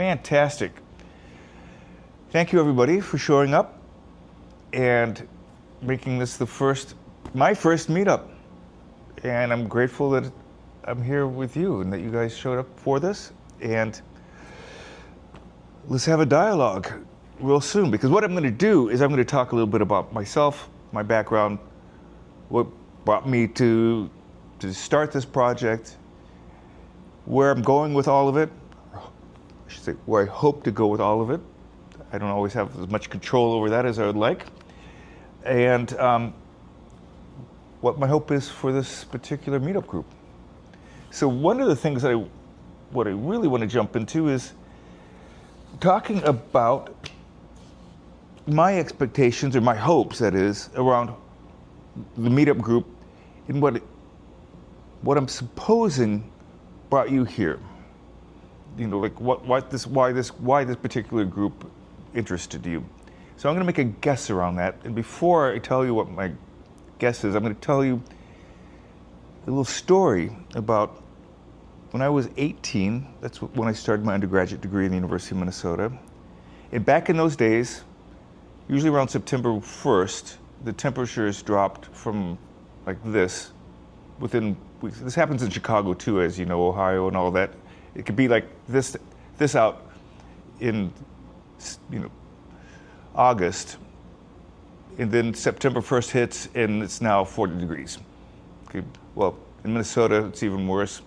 Fantastic. Thank you, everybody, for showing up and making this my first meetup. And I'm grateful that I'm here with you and that you guys showed up for this. And let's have a dialogue real soon, because what I'm going to do is I'm going to talk a little bit about myself, my background, what brought me to start this project, where I'm going with all of it. I should say where I hope to go with all of it. I don't always have as much control over that as I would like. And what my hope is for this particular meetup group. So one of the things what I really want to jump into is talking about my expectations, or my hopes, that is, around the meetup group and what I'm supposing brought you here. You know, like why this particular group interested you. So I'm going to make a guess around that. And before I tell you what my guess is, I'm going to tell you a little story about when I was 18. That's when I started my undergraduate degree in the University of Minnesota. And back in those days, usually around September 1st, the temperatures dropped from like this within weeks. This happens in Chicago too, as you know, Ohio and all that. It could be like this out in, August, and then September 1st hits and it's now 40 degrees. Okay. Well, in Minnesota, it's even worse.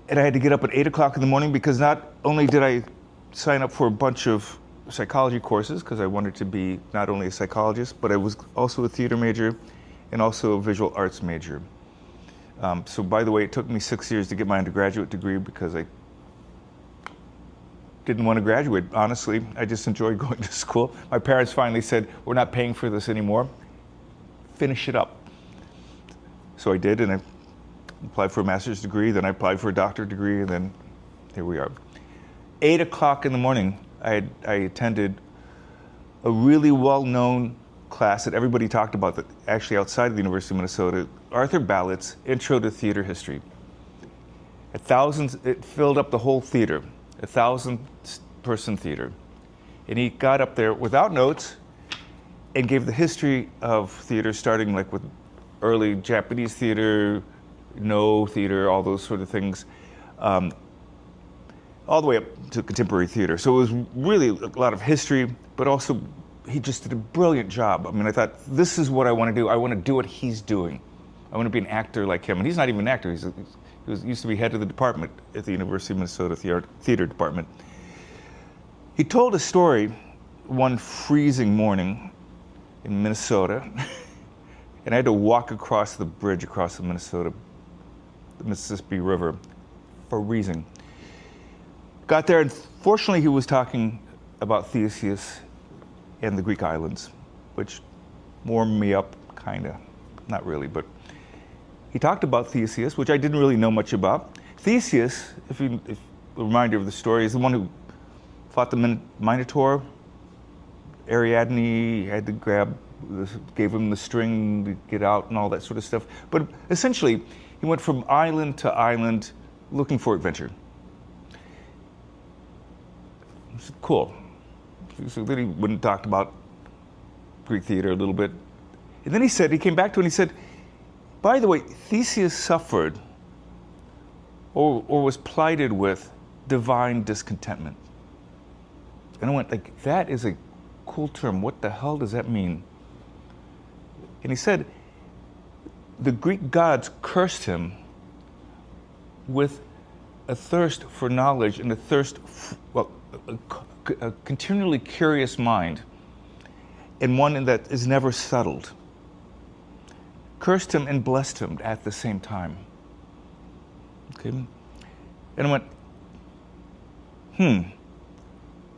And I had to get up at 8 o'clock in the morning because not only did I sign up for a bunch of psychology courses, because I wanted to be not only a psychologist, but I was also a theater major and also a visual arts major. So by the way, it took me 6 years to get my undergraduate degree because I didn't want to graduate, honestly. I just enjoyed going to school. My parents finally said, we're not paying for this anymore. Finish it up. So I did, and I applied for a master's degree, then I applied for a doctorate degree, and then here we are. 8 o'clock in the morning, I attended a really well-known class that everybody talked about, that actually outside of the University of Minnesota, Arthur Ballott's Intro to Theater History. It filled up the whole theater, 1,000-person theater. And he got up there without notes and gave the history of theater, starting like with early Japanese theater, no theater, all those sort of things, all the way up to contemporary theater. So it was really a lot of history, but also he just did a brilliant job. I mean, I thought, this is what I want to do. I want to do what he's doing. I want to be an actor like him. And he's not even an actor. He used to be head of the department at the University of Minnesota theater department. He told a story one freezing morning in Minnesota, and I had to walk across the bridge across the Mississippi River, freezing. Got there, and fortunately he was talking about Theseus and the Greek islands, which warmed me up, kinda, not really, but he talked about Theseus, which I didn't really know much about. Theseus, if a reminder of the story, is the one who fought the Minotaur. Ariadne had to gave him the string to get out and all that sort of stuff. But essentially, he went from island to island looking for adventure. Cool. So then he went and talked about Greek theater a little bit. And then he came back to it and he said, by the way, Theseus suffered or was plighted with divine discontentment. And I went, like, that is a cool term. What the hell does that mean? And he said, the Greek gods cursed him with a thirst for knowledge and a continually curious mind, and one that is never settled. Cursed him and blessed him at the same time. Okay? And I went,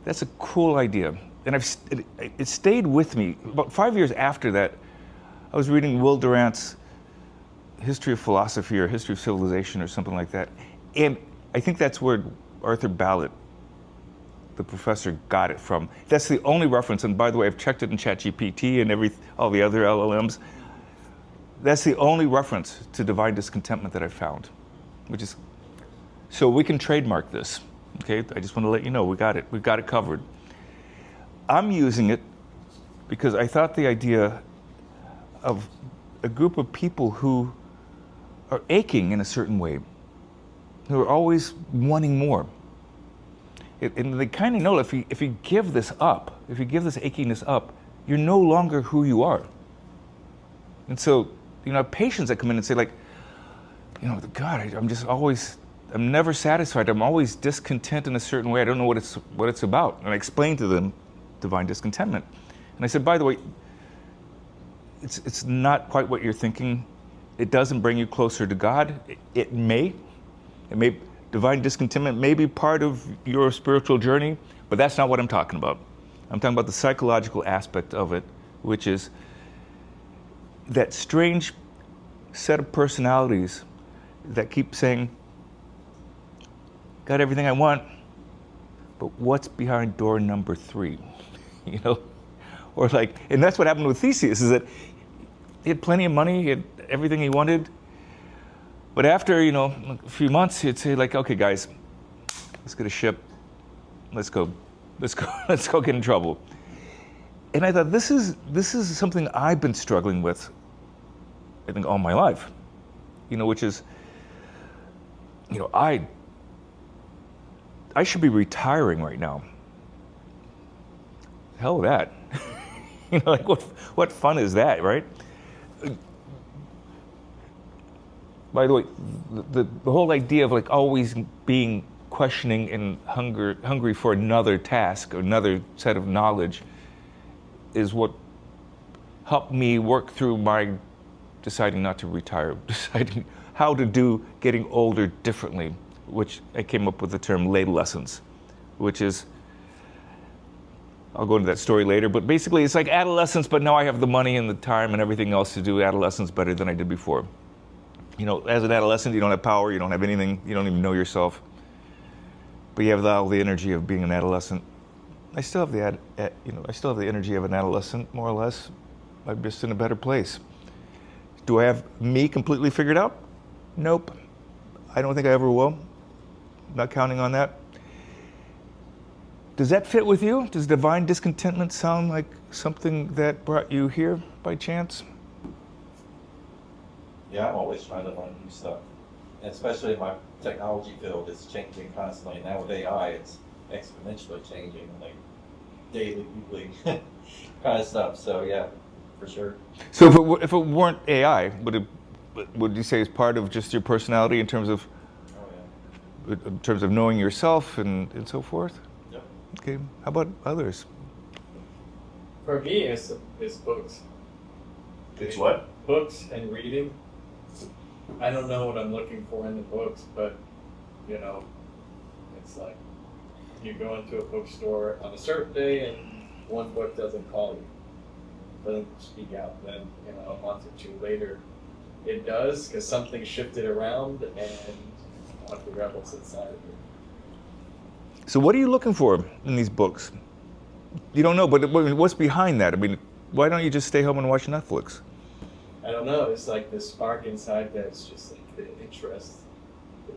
that's a cool idea. And it stayed with me. About 5 years after that, I was reading Will Durant's History of Philosophy or History of Civilization or something like that. And I think that's where Arthur Ballot, the professor, got it from. That's the only reference, and by the way, I've checked it in ChatGPT and all the other LLMs. That's the only reference to divine discontentment that I found, which is, so we can trademark this. Okay, I just want to let you know we got it covered. I'm using it because I thought the idea of a group of people who are aching in a certain way, who are always wanting more. And they kind of know if you give this up, if you give this achiness up, you're no longer who you are. And so, patients that come in and say like, God, I'm never satisfied. I'm always discontent in a certain way. I don't know what it's about. And I explained to them divine discontentment. And I said, by the way, it's not quite what you're thinking. It doesn't bring you closer to God. It may divine discontentment may be part of your spiritual journey, but that's not what I'm talking about. I'm talking about the psychological aspect of it, which is that strange set of personalities that keep saying, got everything I want, but what's behind door number 3? Or like, and that's what happened with Theseus, is that he had plenty of money, he had everything he wanted, but after, a few months, he'd say like, okay guys, let's get a ship, let's go get in trouble. And I thought, this is something I've been struggling with, I think, all my life, which is, I should be retiring right now. Hell with that. Like what fun is that, right? By the way, the whole idea of like always being questioning and hungry for another task, or another set of knowledge, is what helped me work through my deciding not to retire, deciding how to do getting older differently, which I came up with the term late lessons, which is, I'll go into that story later, but basically it's like adolescence, but now I have the money and the time and everything else to do adolescence better than I did before. As an adolescent, you don't have power, you don't have anything, you don't even know yourself, but you have all the energy of being an adolescent. I still have the energy of an adolescent, more or less. I'm just in a better place. Do I have me completely figured out? Nope. I don't think I ever will. Not counting on that. Does that fit with you? Does divine discontentment sound like something that brought you here by chance? Yeah, I'm always trying to learn new stuff. And especially in my technology field, it's changing constantly. Now with AI, it's exponentially changing, like daily, weekly kind of stuff. So yeah, for sure. So if it weren't AI, would you say it's part of just your personality in terms of knowing yourself and so forth? Yep. Okay. How about others? For me, it's books. It's what? Books and reading. I don't know what I'm looking for in the books, but it's like you go into a bookstore on a certain day and one book doesn't call you, doesn't speak out. Then a month or two later, it does, because something shifted around and one of the rebels inside of it. So what are you looking for in these books? You don't know, but what's behind that? I mean, why don't you just stay home and watch Netflix? I don't know. It's like this spark inside that's just like the interest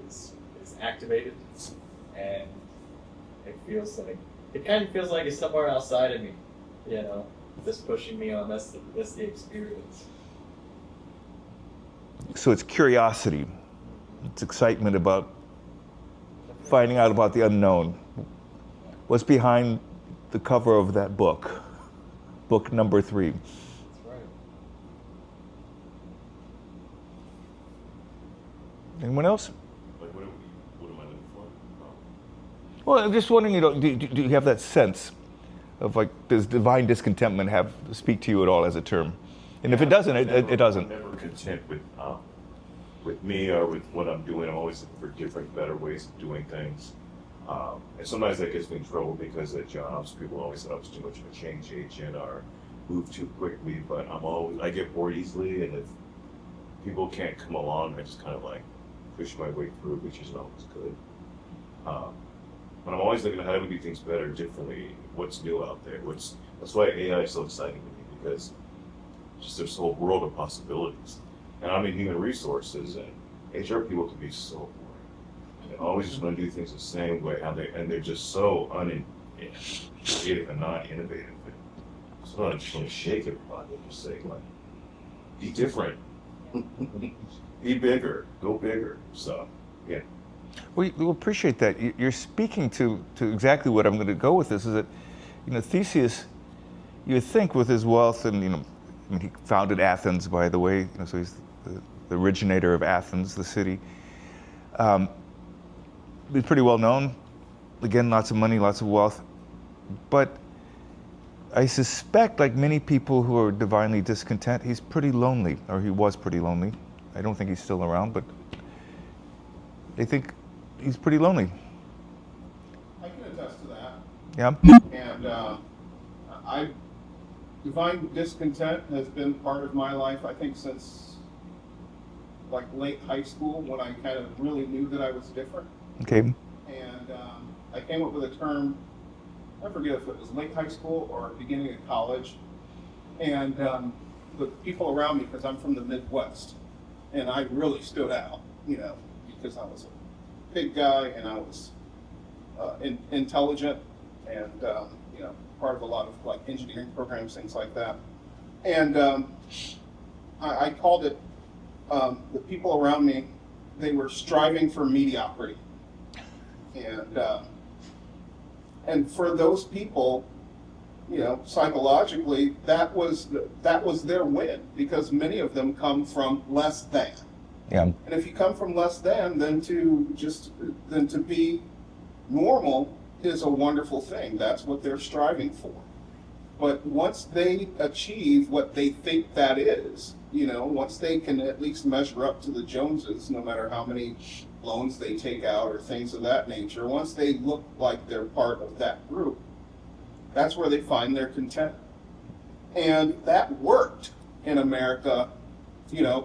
is activated, and it kind of feels like it's somewhere outside of me, just pushing me on. That's the experience. So it's curiosity, it's excitement about finding out about the unknown. What's behind the cover of that book number 3? Anyone else? Like, what am I looking for? Well, I'm just wondering, do you have that sense of like, does divine discontentment speak to you at all as a term? And if it doesn't, it doesn't. I'm never content with me or with what I'm doing. I'm always looking for different, better ways of doing things. And sometimes that gets me in trouble because at jobs, people always thought I was too much of a change agent or move too quickly. But I get bored easily, and if people can't come along, I just kind of like push my way through, which isn't always good. But I'm always looking at how do we do things better, differently, what's new out there. That's why AI is so exciting to me, because just there's a whole world of possibilities. And I'm in human resources, and HR people can be so boring. They're always just going to do things the same way, and they're just so creative and non-innovative. It's not just going to shake everybody. They're just saying, like, be different, be bigger, go bigger. So, yeah. We appreciate that. You're speaking to exactly what I'm going to go with this, is that, Theseus, you would think with his wealth, and, I mean, he founded Athens, by the way, so he's the originator of Athens, the city. He's pretty well known. Again, lots of money, lots of wealth. But I suspect, like many people who are divinely discontent, he's pretty lonely, or he was pretty lonely. I don't think he's still around, but I think he's pretty lonely. I can attest to that. Yeah. And divine discontent has been part of my life, I think, since like late high school, when I kind of really knew that I was different. Okay. And I came up with a term, I forget if it was late high school or beginning of college. And the people around me, because I'm from the Midwest, and I really stood out, because I was a big guy and I was intelligent and, part of a lot of like engineering programs, things like that. And I called it, the people around me, they were striving for mediocrity. And for those people, psychologically, that was their win, because many of them come from less than. Yeah. And if you come from less than, then to be normal is a wonderful thing. That's what they're striving for. But once they achieve what they think that is, once they can at least measure up to the Joneses, no matter how many loans they take out or things of that nature, once they look like they're part of that group, that's where they find their content. And that worked in America,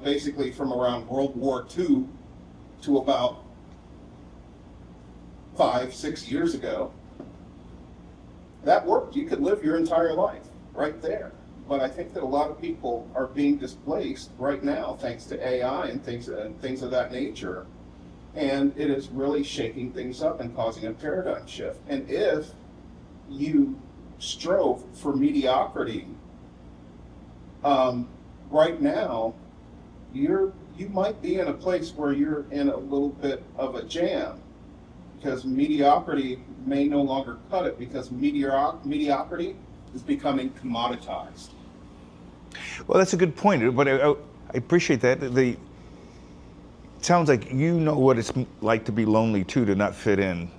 basically from around World War II to about 5-6 years ago. That worked. You could live your entire life right there. But I think that a lot of people are being displaced right now thanks to AI and things of that nature. And it is really shaking things up and causing a paradigm shift. And if you strove for mediocrity, right now, you might be in a place where you're in a little bit of a jam, because mediocrity may no longer cut it, because mediocrity is becoming commoditized. Well, that's a good point, but I appreciate that. It sounds like you know what it's like to be lonely too, to not fit in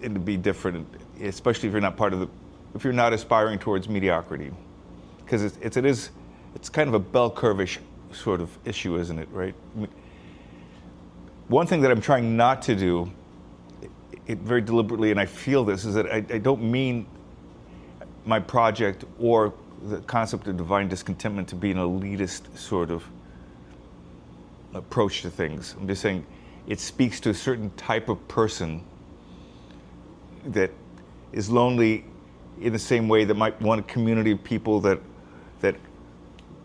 and to be different, especially if you're not if you're not aspiring towards mediocrity, because it's kind of a bell curve-ish sort of issue, isn't it? Right. One thing that I'm trying not to do, it very deliberately, and I feel this, is that I don't mean my project or the concept of divine discontentment to be an elitist sort of approach to things. I'm just saying it speaks to a certain type of person that is lonely in the same way that might want a community of people that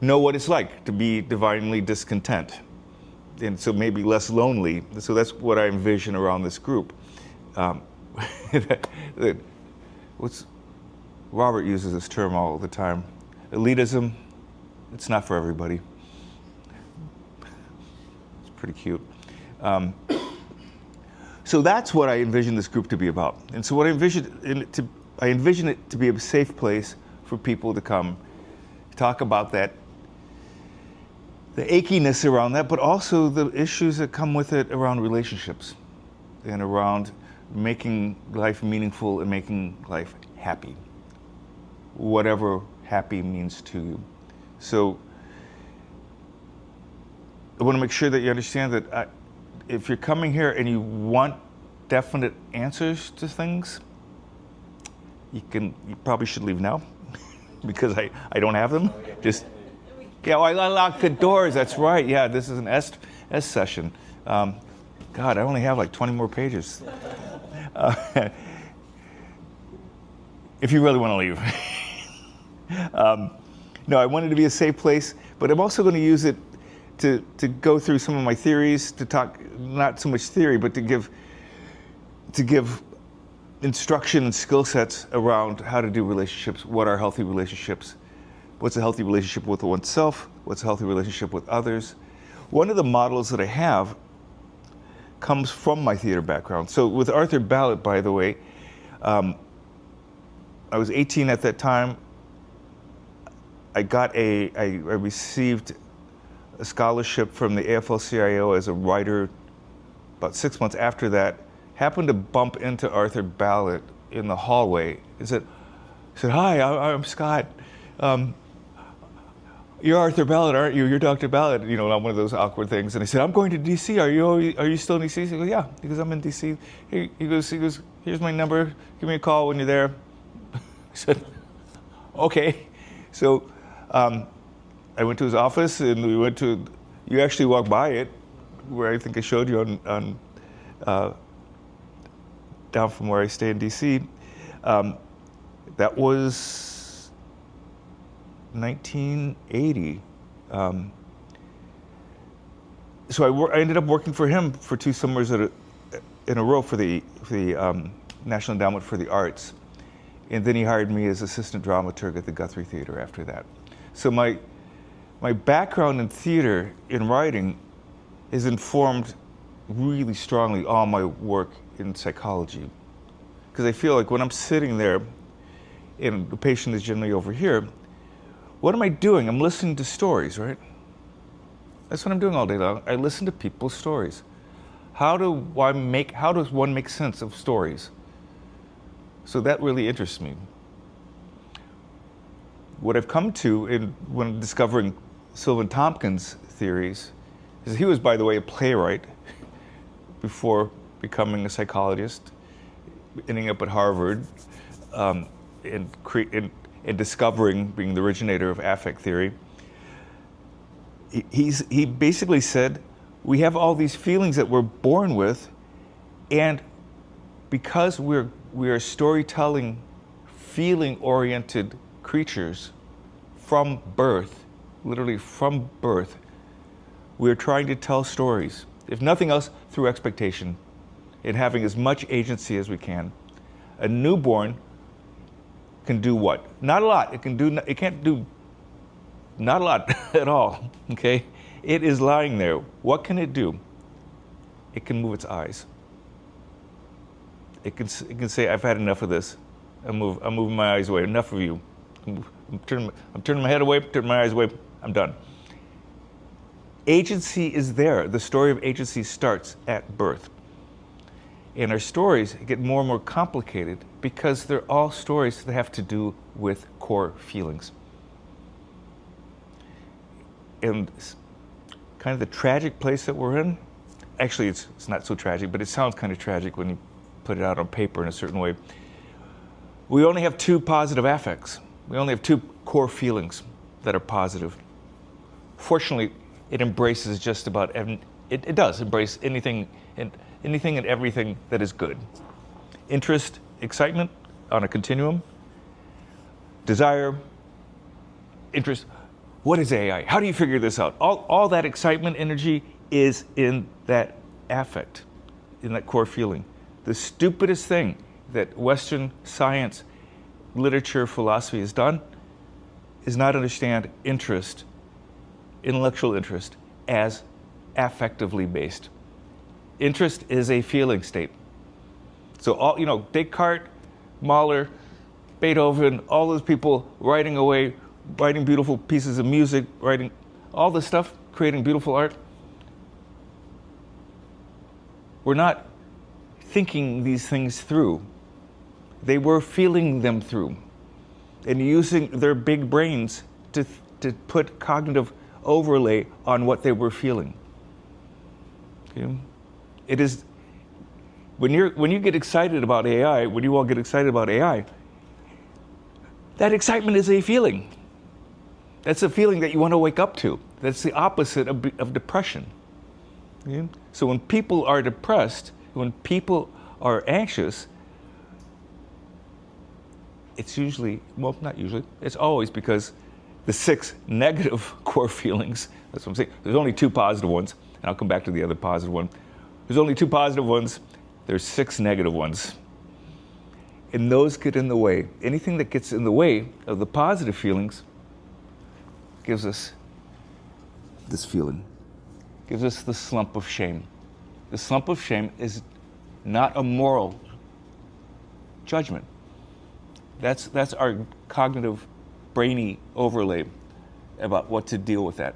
know what it's like to be divinely discontent, and so maybe less lonely. So that's what I envision around this group. Robert uses this term all the time. Elitism, it's not for everybody. It's pretty cute. So that's what I envision this group to be about. And so what I envision it to be a safe place for people to come talk about that, the achiness around that, but also the issues that come with it around relationships and around making life meaningful and making life happy, whatever happy means to you. So I want to make sure that you understand that if you're coming here and you want definite answers to things, you probably should leave now because I don't have them. I locked the doors. That's right. Yeah, this is an S session. God, I only have like 20 more pages. If you really want to leave. No, I wanted to be a safe place, but I'm also going to use it to go through some of my theories, to talk, not so much theory, but to give to give instruction and skill sets around how to do relationships. What are healthy relationships? What's a healthy relationship with oneself? What's a healthy relationship with others? One of the models that I have comes from my theater background. So with Arthur Ballot, by the way, I was 18 at that time. I received a scholarship from the AFL-CIO as a writer. About 6 months after that, happened to bump into Arthur Ballot in the hallway. He said, "Hi, I'm Scott. You're Arthur Ballot, aren't you? You're Dr. Ballot." You know, not one of those awkward things. And I said, "I'm going to DC. Are you still in DC?" He goes, "Yeah." He goes, "I'm in DC." He goes, "Here's my number. Give me a call when you're there." I said, "Okay." So I went to his office, and we went to. You actually walked by it, where I think I showed you on down from where I stay in DC. That was 1980. So I ended up working for him for 2 summers in a row for the National Endowment for the Arts, and then he hired me as assistant dramaturg at the Guthrie Theater after that. So my background in theater, in writing, has informed really strongly all my work in psychology. Because I feel like when I'm sitting there, and the patient is generally over here, what am I doing? I'm listening to stories, right? That's what I'm doing all day long. I listen to people's stories. How does one make sense of stories? So that really interests me. What I've come to when discovering Silvan Tomkins' theories is he was, by the way, a playwright before becoming a psychologist, ending up at Harvard, and discovering, being the originator of affect theory. He basically said, we have all these feelings that we're born with, and because we are storytelling, feeling-oriented creatures from birth, literally from birth, we're trying to tell stories, if nothing else, through expectation, and having as much agency as we can. A newborn can do what? Not a lot. It can't do not a lot at all, okay? It is lying there. What can it do? It can move its eyes. It can say, "I've had enough of this. I'm moving my eyes away. Enough of you. I'm turning my head away, turning my eyes away. I'm done." Agency is there. The story of agency starts at birth. And our stories get more and more complicated because they're all stories that have to do with core feelings. And kind of the tragic place that we're in, actually it's not so tragic, but it sounds kind of tragic when you put it out on paper in a certain way. We only have 2 positive affects. We only have 2 core feelings that are positive. Fortunately, it embraces just about it does embrace anything and everything that is good. Interest, excitement on a continuum. Desire, interest. What is AI? How do you figure this out? All that excitement, energy is in that affect, in that core feeling. The stupidest thing that Western science, literature, philosophy has done is not understand interest, intellectual interest, as affectively based. Interest is a feeling state. So Descartes, Mahler, Beethoven, all those people writing away, writing beautiful pieces of music, writing all this stuff, creating beautiful art. We're not thinking these things through. They were feeling them through and using their big brains to put cognitive overlay on what they were feeling. Okay? It is when you get excited about AI, when you all get excited about AI, that excitement is a feeling. That's a feeling that you want to wake up to. That's the opposite of depression. Okay? So when people are depressed, when people are anxious, it's usually, well, not usually, it's always because the 6 negative core feelings, that's what I'm saying, there's only 2 positive ones, and I'll come back to the other positive one. There's only 2 positive ones, There's 6 negative ones. And those get in the way. Anything that gets in the way of the positive feelings gives us this feeling, gives us the slump of shame. The slump of shame is not a moral judgment. That's our cognitive, brainy overlay about what to deal with that.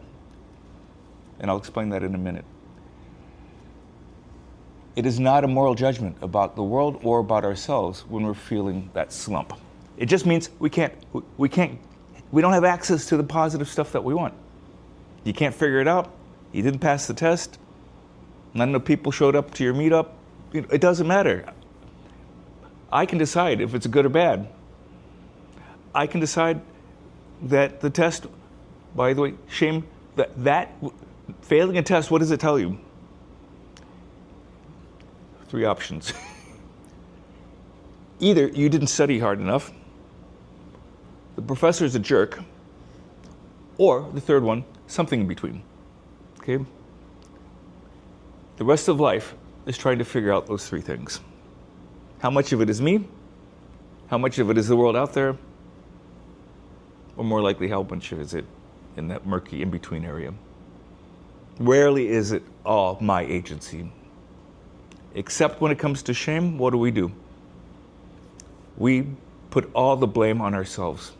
And I'll explain that in a minute. It is not a moral judgment about the world or about ourselves when we're feeling that slump. It just means we don't have access to the positive stuff that we want. You can't figure it out. You didn't pass the test. None of the people showed up to your meetup. It doesn't matter. I can decide if it's good or bad. I can decide that the test, by the way, shame, that failing a test, what does it tell you? 3 options. Either you didn't study hard enough, the professor's a jerk, or the third one, something in between. Okay? The rest of life is trying to figure out those 3 things. How much of it is me? How much of it is the world out there? Or more likely, how much is it in that murky in-between area? Rarely is it all my agency. Except when it comes to shame, what do? We put all the blame on ourselves.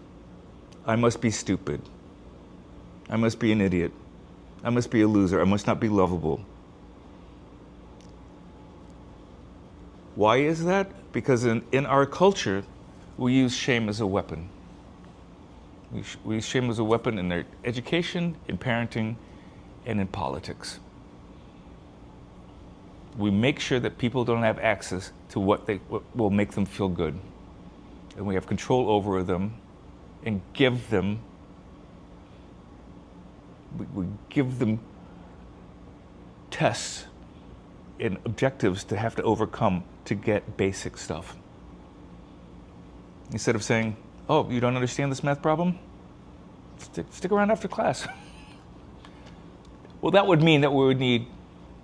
I must be stupid. I must be an idiot. I must be a loser. I must not be lovable. Why is that? Because in our culture, we use shame as a weapon. We use shame as a weapon in their education, in parenting, and in politics. We make sure that people don't have access to what will make them feel good. And we have control over them and give them, we give them tests and objectives to have to overcome to get basic stuff. Instead of saying, oh, you don't understand this math problem? Stick around after class. Well, that would mean that we would need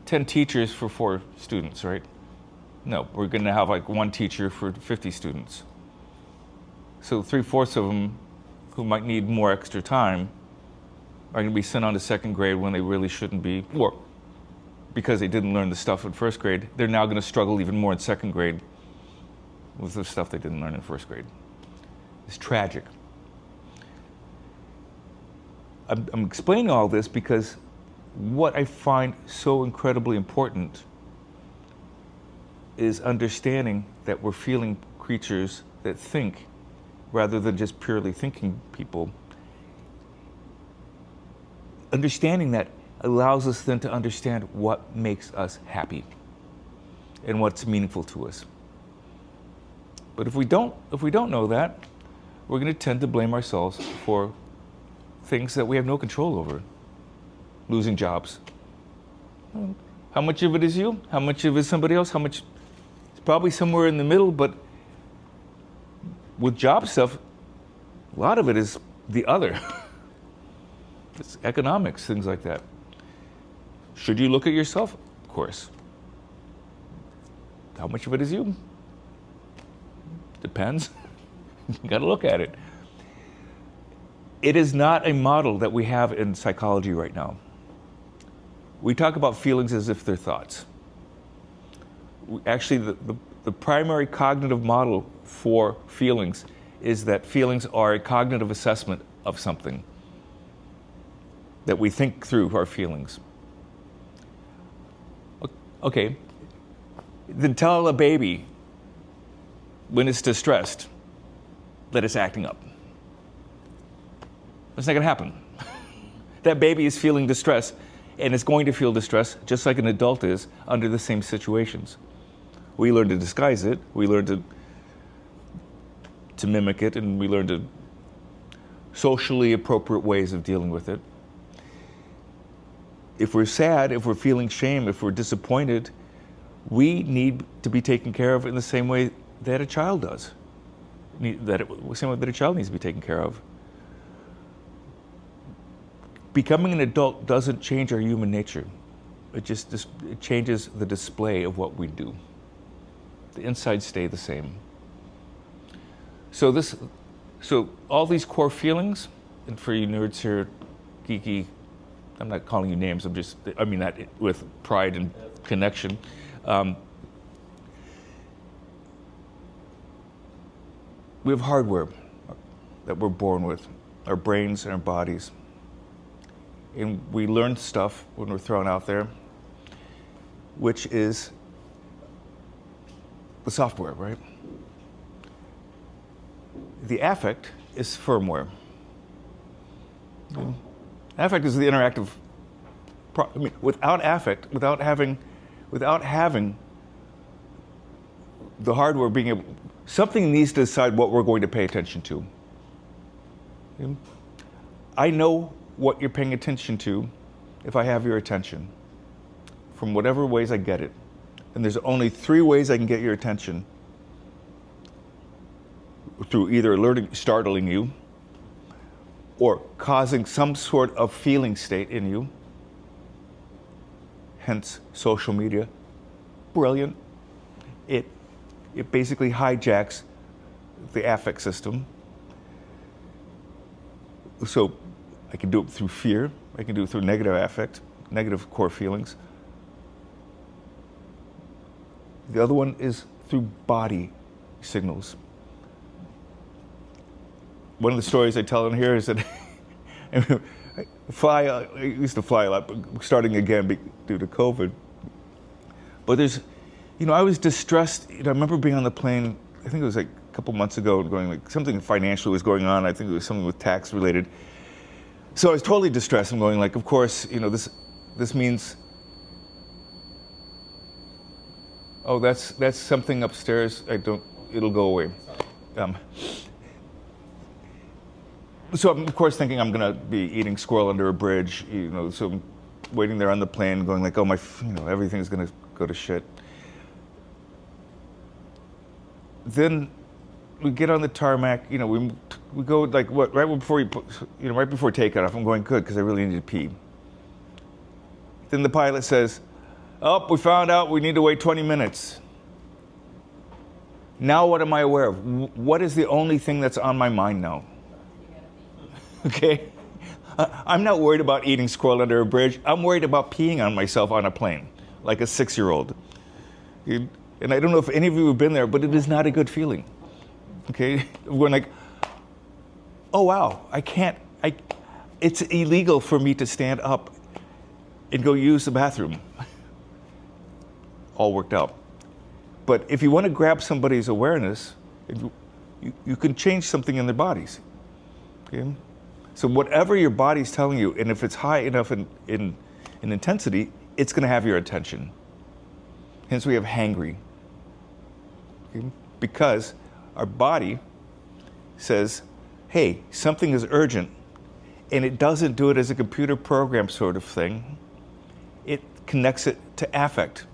10 teachers for 4 students, right? No, we're going to have like 1 teacher for 50 students. So 3/4 of them who might need more extra time are going to be sent on to 2nd grade when they really shouldn't be, or because they didn't learn the stuff in 1st grade, they're now going to struggle even more in 2nd grade with the stuff they didn't learn in 1st grade. It's tragic. I'm explaining all this because what I find so incredibly important is understanding that we're feeling creatures that think rather than just purely thinking people. Understanding that allows us then to understand what makes us happy and what's meaningful to us. But if we don't know that, we're going to tend to blame ourselves for things that we have no control over. Losing jobs. How much of it is you? How much of it is somebody else? How much? It's probably somewhere in the middle, but with job stuff, a lot of it is the other. It's economics, things like that. Should you look at yourself? Of course. How much of it is you? Depends. You got to look at it. It is not a model that we have in psychology right now. We talk about feelings as if they're thoughts. Actually, the primary cognitive model for feelings is that feelings are a cognitive assessment of something, that we think through our feelings. Okay, then tell a baby when it's distressed that it's acting up. That's not going to happen. That baby is feeling distress, and it's going to feel distress just like an adult is under the same situations. We learn to disguise it, we learn to mimic it, and we learn to socially appropriate ways of dealing with it. If we're sad, if we're feeling shame, if we're disappointed, we need to be taken care of in the same way that a child does. The same way that a child needs to be taken care of. Becoming an adult doesn't change our human nature. It changes the display of what we do. The insides stay the same. So all these core feelings, and for you nerds here, geeky, I'm not calling you names, I mean that with pride and connection. We have hardware that we're born with, our brains and our bodies. And we learn stuff when we're thrown out there, which is the software, right? The affect is firmware. Affect is the interactive. Without affect, without having the hardware being able, something needs to decide what we're going to pay attention to. I know what you're paying attention to if I have your attention, from whatever ways I get it. And there's only 3 ways I can get your attention: through either startling you, or causing some sort of feeling state in you, hence social media. Brilliant. It basically hijacks the affect system. So I can do it through fear, I can do it through negative affect, negative core feelings. The other one is through body signals. One of the stories I tell in here is that I used to fly a lot, but starting again due to COVID. But I was distressed. I remember being on the plane, I think it was like a couple months ago, and going like something financial was going on. I think it was something with tax related. So I was totally distressed. I'm going like, of course, this means, oh, that's something upstairs. It'll go away. So I'm, of course, thinking I'm going to be eating squirrel under a bridge, so I'm waiting there on the plane going like, oh, everything's going to go to shit. Then we get on the tarmac, we go like right before takeoff, I'm going good because I really need to pee. Then the pilot says, oh, we found out we need to wait 20 minutes. Now what am I aware of? What is the only thing that's on my mind now? Okay? I'm not worried about eating squirrel under a bridge. I'm worried about peeing on myself on a plane, like a 6-year-old. And I don't know if any of you have been there, but it is not a good feeling. Okay? We're like, oh wow, it's illegal for me to stand up and go use the bathroom. All worked out. But if you want to grab somebody's awareness, you can change something in their bodies. Okay? So whatever your body's telling you, and if it's high enough in intensity, it's going to have your attention. Hence we have hangry. Okay? Because our body says, hey, something is urgent, and it doesn't do it as a computer program sort of thing. It connects it to affect.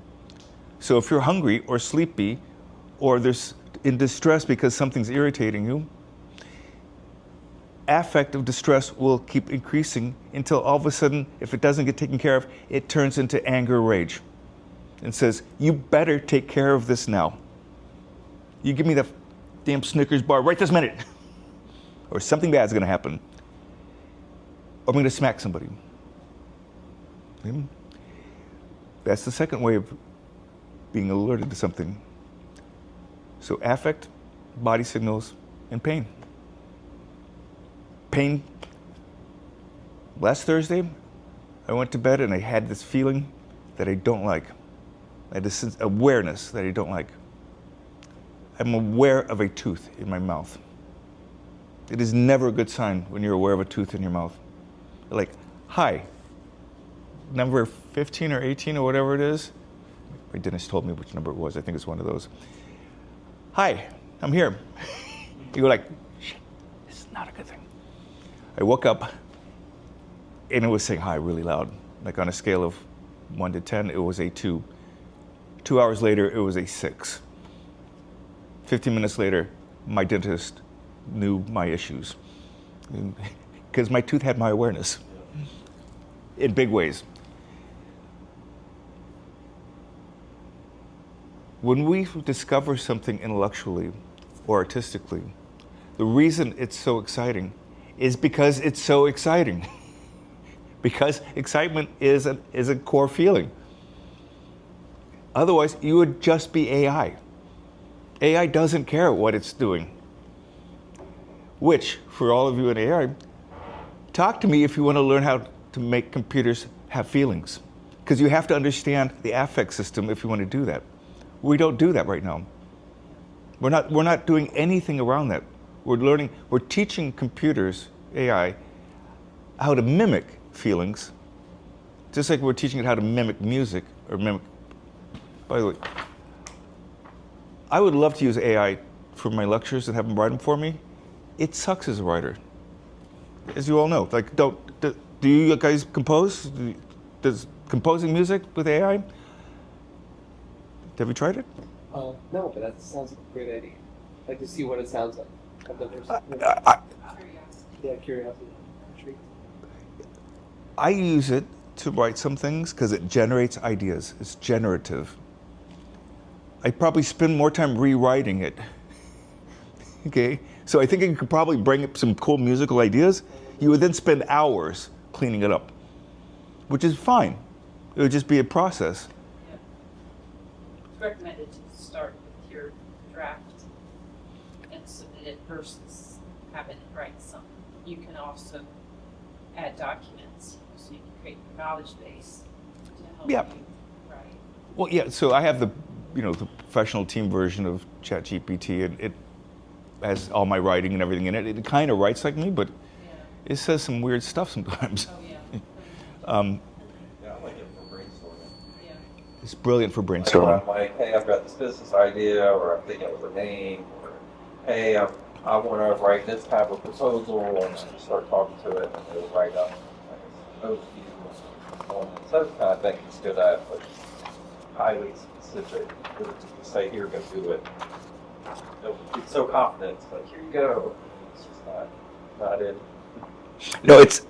So if you're hungry or sleepy or there's in distress because something's irritating you, affect of distress will keep increasing until all of a sudden, if it doesn't get taken care of, it turns into anger, rage, and says, you better take care of this now. You give me the damn Snickers bar right this minute, or something bad's gonna happen. Or I'm gonna smack somebody. Okay? That's the second way of being alerted to something. So affect, body signals, and pain. Pain. Last Thursday, I went to bed and I had this feeling that I don't like. I had this awareness that I don't like. I'm aware of a tooth in my mouth. It is never a good sign when you're aware of a tooth in your mouth. You're like, hi, number 15 or 18 or whatever it is. My dentist told me which number it was. I think it's one of those. Hi, I'm here. You go like, shit, this is not a good thing. I woke up and it was saying hi really loud. Like on a scale of 1 to 10, it was a 2. 2 hours later, it was a 6. 15 minutes later, my dentist knew my issues. Because my tooth had my awareness in big ways. when we discover something intellectually or artistically, the reason it's so exciting is because it's so exciting. Because excitement is a core feeling. Otherwise, you would just be AI. AI doesn't care what it's doing. Which, for all of you in AI, talk to me if you want to learn how to make computers have feelings. Because you have to understand the affect system if you want to do that. We don't do that right now. We're not doing anything around that. We're teaching computers, AI, how to mimic feelings, just like we're teaching it how to mimic music or mimic. By the way, I would love to use AI for my lectures and have them write them for me. It sucks as a writer, as you all know. Like, do you guys compose? Does composing music with AI? Have you tried it? No, but that sounds like a great idea. I'd like to see what it sounds like. I've never yeah, curiosity. Intrigue. I use it to write some things because it generates ideas. It's generative. I probably spend more time rewriting it. Okay, so I think you could probably bring up some cool musical ideas. You would then spend hours cleaning it up, which is fine. It would just be a process. Yeah. It's recommended to start with your draft and submit it versus having it write something. You can also add documents so you can create your knowledge base to help Yeah. you write. Well, yeah. So I have the professional team version of ChatGPT. It has all my writing and everything in it. It kind of writes like me, but Yeah. it says some weird stuff sometimes. Oh, yeah. Yeah, I like it for brainstorming. Yeah. It's brilliant for Like, when brainstorming. I'm like, hey, I've got this business idea, or I'm thinking of a name, or hey, I want to write this type of proposal, and I just start talking to it, and it'll write up like a overview on it. So that kind of thing it's good at, but highly specific. You say, here, go do it. It's so confident. It's like, here you go. It's just not it. No, it's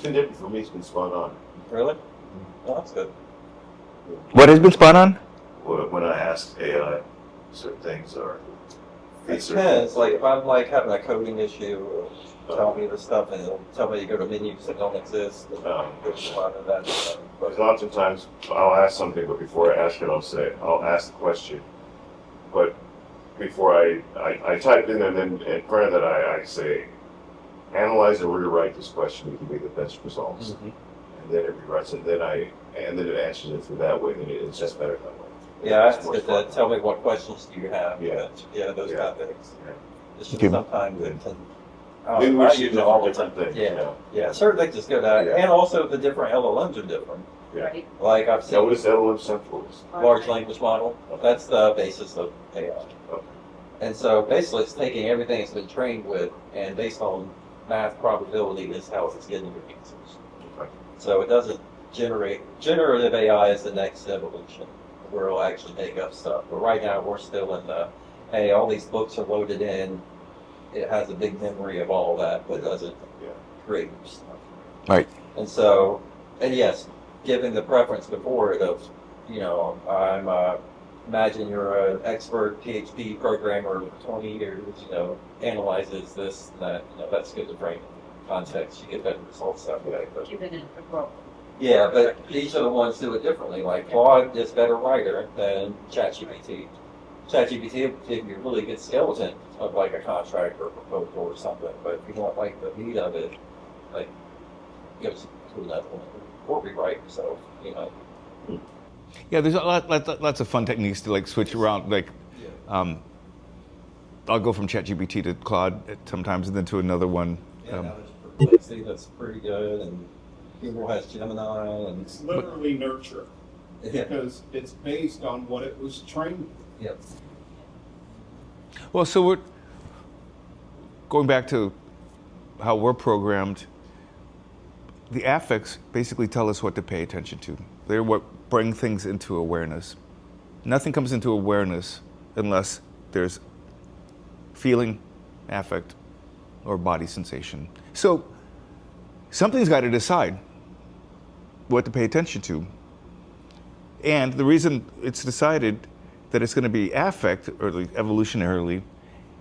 been different for me. It's been spot on. Really? Well, that's good. what has been spot on. When I ask AI, certain things are. It depends. Like if I'm like having a coding issue, it'll tell me the stuff, and it'll tell me to go to menus that don't exist. And there's a lot of that stuff. Because oftentimes I'll ask something, but before I ask it, I'll ask the question. But before I type in, and then in front of that I say, analyze and rewrite this question to give me the best results. Mm-hmm. And then it rewrites it, and then it answers it through that way, and it's just better that way. Yeah, I asked it to tell me what questions do you have. Yeah. Yeah, those Yeah. kind of things. Yeah. It's just Okay. sometimes it can. Maybe I we should use do it all the different time. things. Yeah, yeah. Certain things is good at, Yeah. and also the different LLMs are different. Yeah. Right? Like I've So seen what is LLM Central? large language model. That's the basis of AI. Okay. And so basically it's taking everything it's been trained with, and based on math probability is how it's getting your answers. Okay. So it doesn't generative AI is the next evolution where it'll actually make up stuff. But right now we're still in the, hey, all these books are loaded in. It has a big memory of all that, but doesn't Yeah. create new stuff. Right. And so, and yes, giving the preference before it of, imagine you're an expert PHP programmer with 20 years, analyzes this and that, that's good to bring in context. You get better results that way. But Give it a role. yeah, but each of the ones do it differently. Like Claude is a better writer than ChatGPT. ChatGPT will give you a really good skeleton of like a contract or a proposal or something. But if you want like the meat of it, like go to another one or rewrite yourself. Yeah, there's lots of fun techniques to like switch around. Like, I'll go from ChatGPT to Claude sometimes, and then to another one. Yeah, now there's Perplexity that's pretty good, and Google has Gemini, and It's literally nurture yeah, because it's based on what it was trained with. yep. Well, so we're going back to how we're programmed. The affects basically tell us what to pay attention to. They're what bring things into awareness. Nothing comes into awareness unless there's feeling, affect, or body sensation. So something's got to decide what to pay attention to. And the reason it's decided that it's going to be affect, or evolutionarily,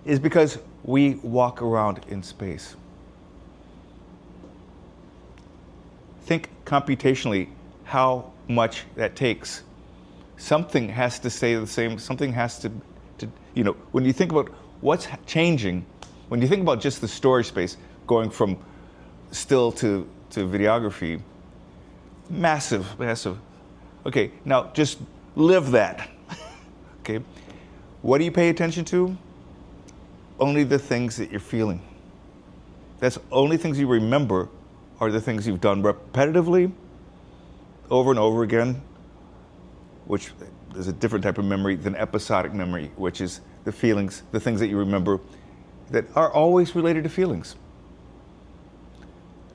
is because we walk around in space. Think computationally how much that takes. Something has to stay the same, something has to when you think about what's changing, when you think about just the storage space going from still to videography, massive. Okay, now just live that. Okay, what do you pay attention to? Only the things that you're feeling. That's only things you remember are the things you've done repetitively, over and over again, which is a different type of memory than episodic memory, which is the feelings, the things that you remember that are always related to feelings.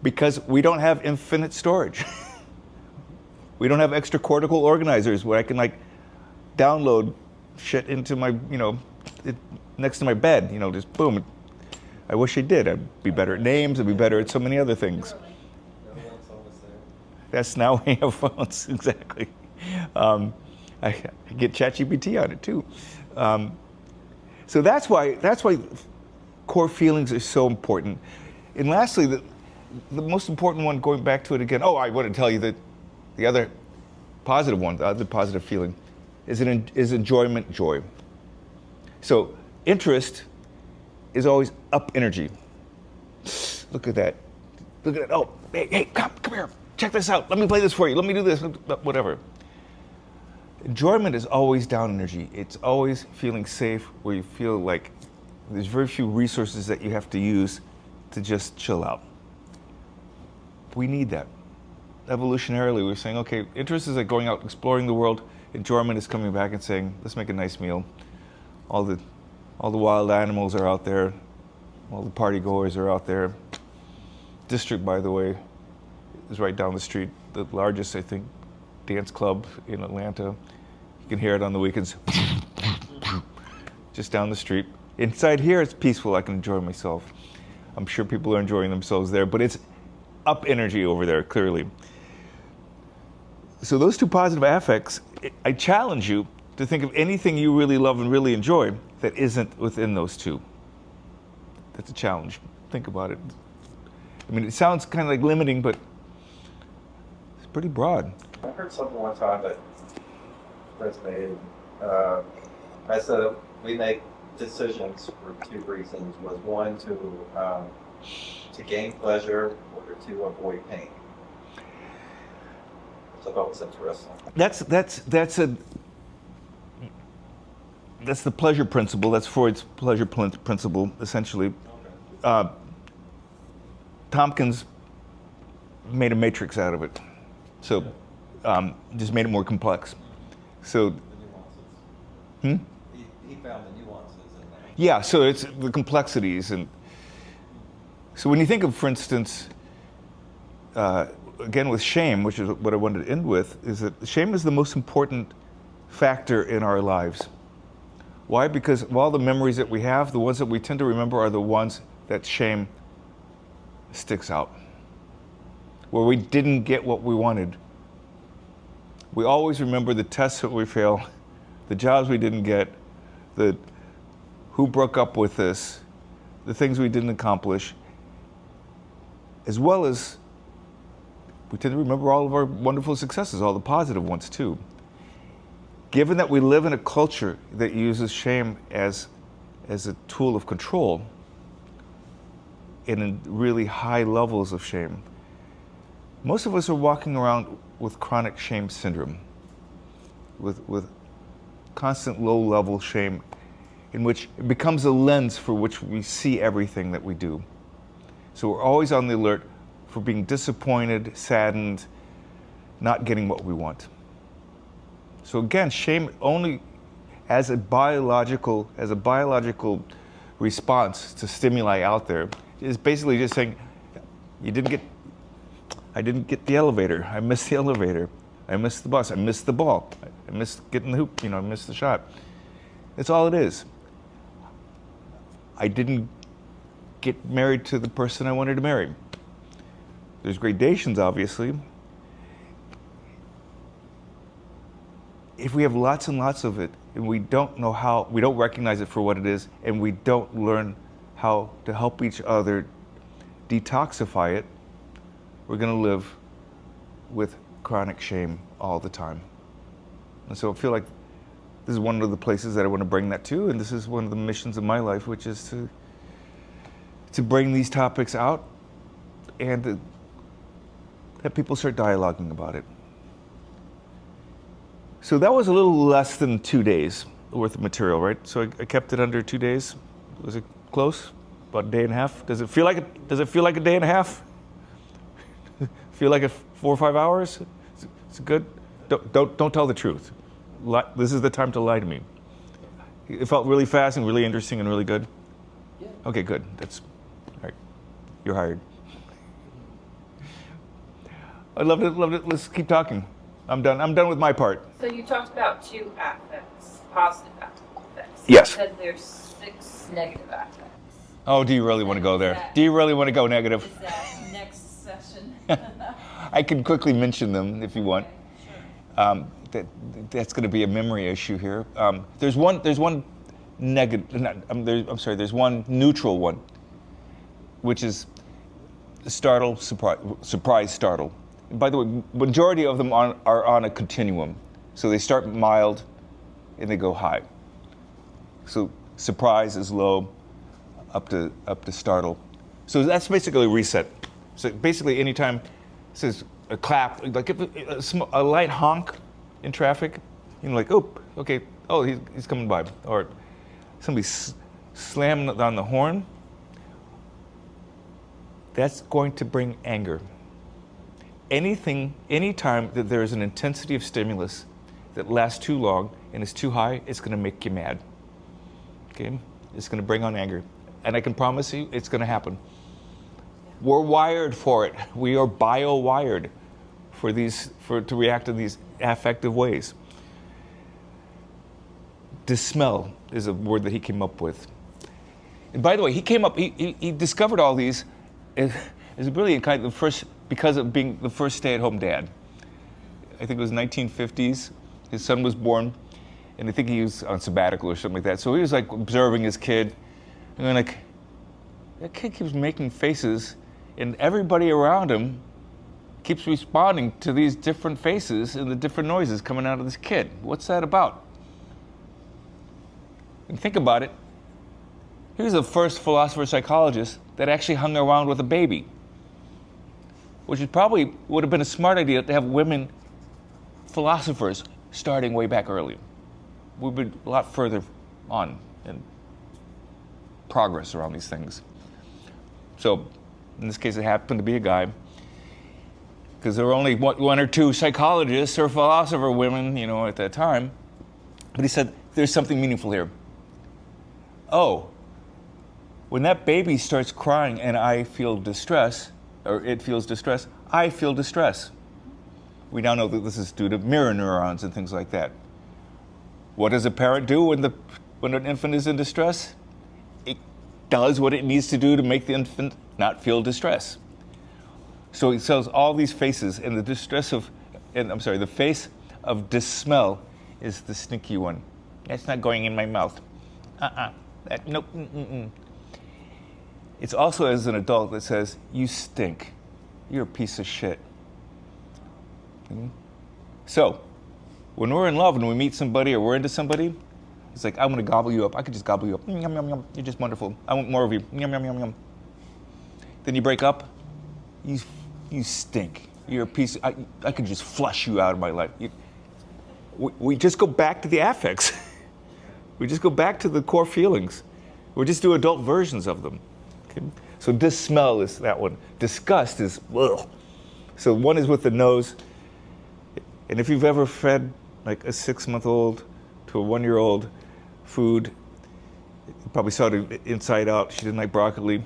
Because we don't have infinite storage. We don't have extracortical organizers where I can download shit into my, next to my bed, just boom. I wish I did. I'd be better at names, I'd be better at so many other things. That's now we have phones, exactly. I get ChatGPT on it too. So that's why core feelings are so important. And lastly, the most important one, going back to it again, I want to tell you that the other positive one, the other positive feeling, is enjoyment, joy. So interest is always up energy. Look at that. Look at that. Oh, hey, come here. Check this out. Let me play this for you. Let me do this. Whatever. Enjoyment is always down energy. It's always feeling safe, where you feel like there's very few resources that you have to use to just chill out. We need that. Evolutionarily, we're saying, okay, interest is like going out exploring the world. Enjoyment is coming back and saying, let's make a nice meal. All the wild animals are out there. All the party goers are out there. District, by the way, is right down the street. The largest, I think, dance club in Atlanta. You can hear it on the weekends. Just down the street. Inside here, it's peaceful. I can enjoy myself. I'm sure people are enjoying themselves there, but it's up energy over there, clearly. So those two positive affects, I challenge you to think of anything you really love and really enjoy that isn't within those two. That's a challenge. Think about it. I mean, it sounds kind of like limiting, but it's pretty broad. I heard something one time that resonated. I said we make decisions for two reasons. Was one to gain pleasure, or to avoid pain. So I thought it was interesting. That's the pleasure principle. That's Freud's pleasure principle, essentially. Okay. Tomkins made a matrix out of it. So just made it more complex. So The nuances. Hmm? He found the nuances in that. Yeah, so it's the complexities. And so when you think of, for instance, again with shame, which is what I wanted to end with, is that shame is the most important factor in our lives. Why? Because of all the memories that we have, the ones that we tend to remember are the ones that shame sticks out. Where we didn't get what we wanted. We always remember the tests that we fail, the jobs we didn't get, the who broke up with us, the things we didn't accomplish, as well as we tend to remember all of our wonderful successes, all the positive ones too. Given that we live in a culture that uses shame as a tool of control, and in really high levels of shame, most of us are walking around with chronic shame syndrome, with constant low-level shame, in which it becomes a lens for which we see everything that we do. So we're always on the alert for being disappointed, saddened, not getting what we want. So again, shame only as a biological response to stimuli out there is basically just saying, I didn't get the elevator. I missed the elevator. I missed the bus. I missed the ball. I missed getting the hoop. I missed the shot. That's all it is. I didn't get married to the person I wanted to marry. There's gradations, obviously. if we have lots and lots of it, and we don't know how, we don't recognize it for what it is, and we don't learn how to help each other detoxify it, we're going to live with chronic shame all the time. And so I feel like this is one of the places that I want to bring that to, and this is one of the missions of my life, which is to bring these topics out and to have people start dialoguing about it. So that was a little less than 2 days worth of material, right? So I kept it under 2 days. Was it close? About a day and a half? Does it feel like a day and a half? Feel like 4 or 5 hours? It's good. Don't tell the truth. This is the time to lie to me. It felt really fast and really interesting and really good. Yeah. Okay, good. That's all right. You're hired. I loved it. Loved it. Let's keep talking. I'm done. I'm done with my part. So you talked about 2 affects, positive affects. Yes. You said there's 6 negative affects. Oh, do you really want to go there? That- Do you really want to go negative? Is that next session? I can quickly mention them if you want. Okay, sure. That's going to be a memory issue here. There's one negative. There's one neutral one, which is startle, surprise, startle. And by the way, majority of them are on a continuum. So they start mild, and they go high. So surprise is low, up to startle. So that's basically a reset. So basically, anytime it says a clap, like if a light honk in traffic, like, oh, okay, oh, he's coming by, or somebody slamming on the horn, that's going to bring anger. Anytime that there is an intensity of stimulus that lasts too long and is too high, it's going to make you mad. Okay, it's going to bring on anger, and I can promise you, it's going to happen. We're wired for it. We are bio-wired to react in these affective ways. Dismell is a word that he came up with. And by the way, he discovered all these as really kind of the first, because of being the first stay-at-home dad. I think it was 1950s. His son was born, and I think he was on sabbatical or something like that. So he was like observing his kid, and then like, that kid keeps making faces, and everybody around him keeps responding to these different faces and the different noises coming out of this kid. What's that about? And think about it. He was the first philosopher psychologist that actually hung around with a baby, which is probably would have been a smart idea to have women philosophers starting way back early. We've been a lot further on in progress around these things. So in this case, it happened to be a guy, because there were only 1 or 2 psychologists or philosopher women, at that time. But he said, there's something meaningful here. Oh, when that baby starts crying and I feel distress, or it feels distress, I feel distress. We now know that this is due to mirror neurons and things like that. What does a parent do when an infant is in distress? It does what it needs to do to make the infant not feel distress. So he sells all these faces, and the face of dismell is the sneaky one. That's not going in my mouth. Nope. It's also as an adult that says, you stink. You're a piece of shit. So, when we're in love and we meet somebody or we're into somebody, it's like, I'm going to gobble you up. I could just gobble you up. Yum, yum, yum. You're just wonderful. I want more of you. Yum, yum, yum, yum. Then you break up. You stink. You're a piece. I could just flush you out of my life. We just go back to the affects. We just go back to the core feelings. We just do adult versions of them. Okay? So dismell is that one. Disgust is ugh. So one is with the nose. And if you've ever fed like a 6-month-old to a 1-year-old food, you probably saw it inside out. She didn't like broccoli.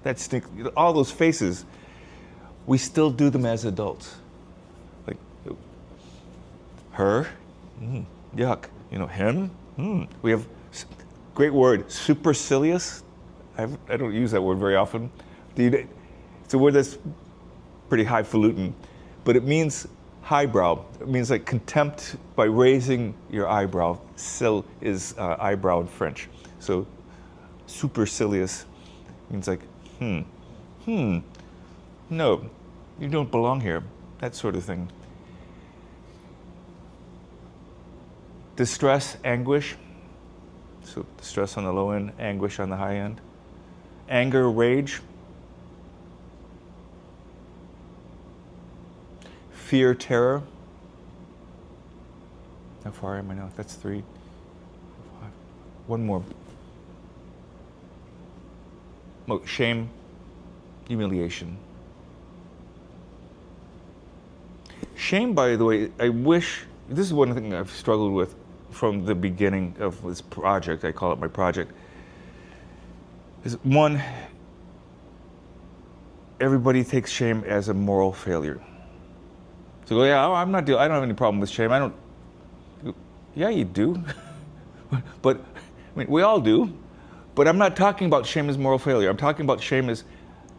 That stinks. All those faces, we still do them as adults. Like her, yuck. Him. We have great word, supercilious. I don't use that word very often. It's a word that's pretty highfalutin, but it means highbrow. It means like contempt by raising your eyebrow. Sil is eyebrow in French. So supercilious means like, no, you don't belong here. That sort of thing. Distress, anguish. So distress on the low end, anguish on the high end. Anger, rage. Fear, terror. How far am I now? That's 3, 5. One more. Oh, shame, humiliation. Shame, by the way, I wish, this is one thing I've struggled with from the beginning of this project, I call it my project, is one, everybody takes shame as a moral failure. So yeah, I don't have any problem with shame. Yeah, you do. But, I mean, we all do. But I'm not talking about shame as moral failure. I'm talking about shame as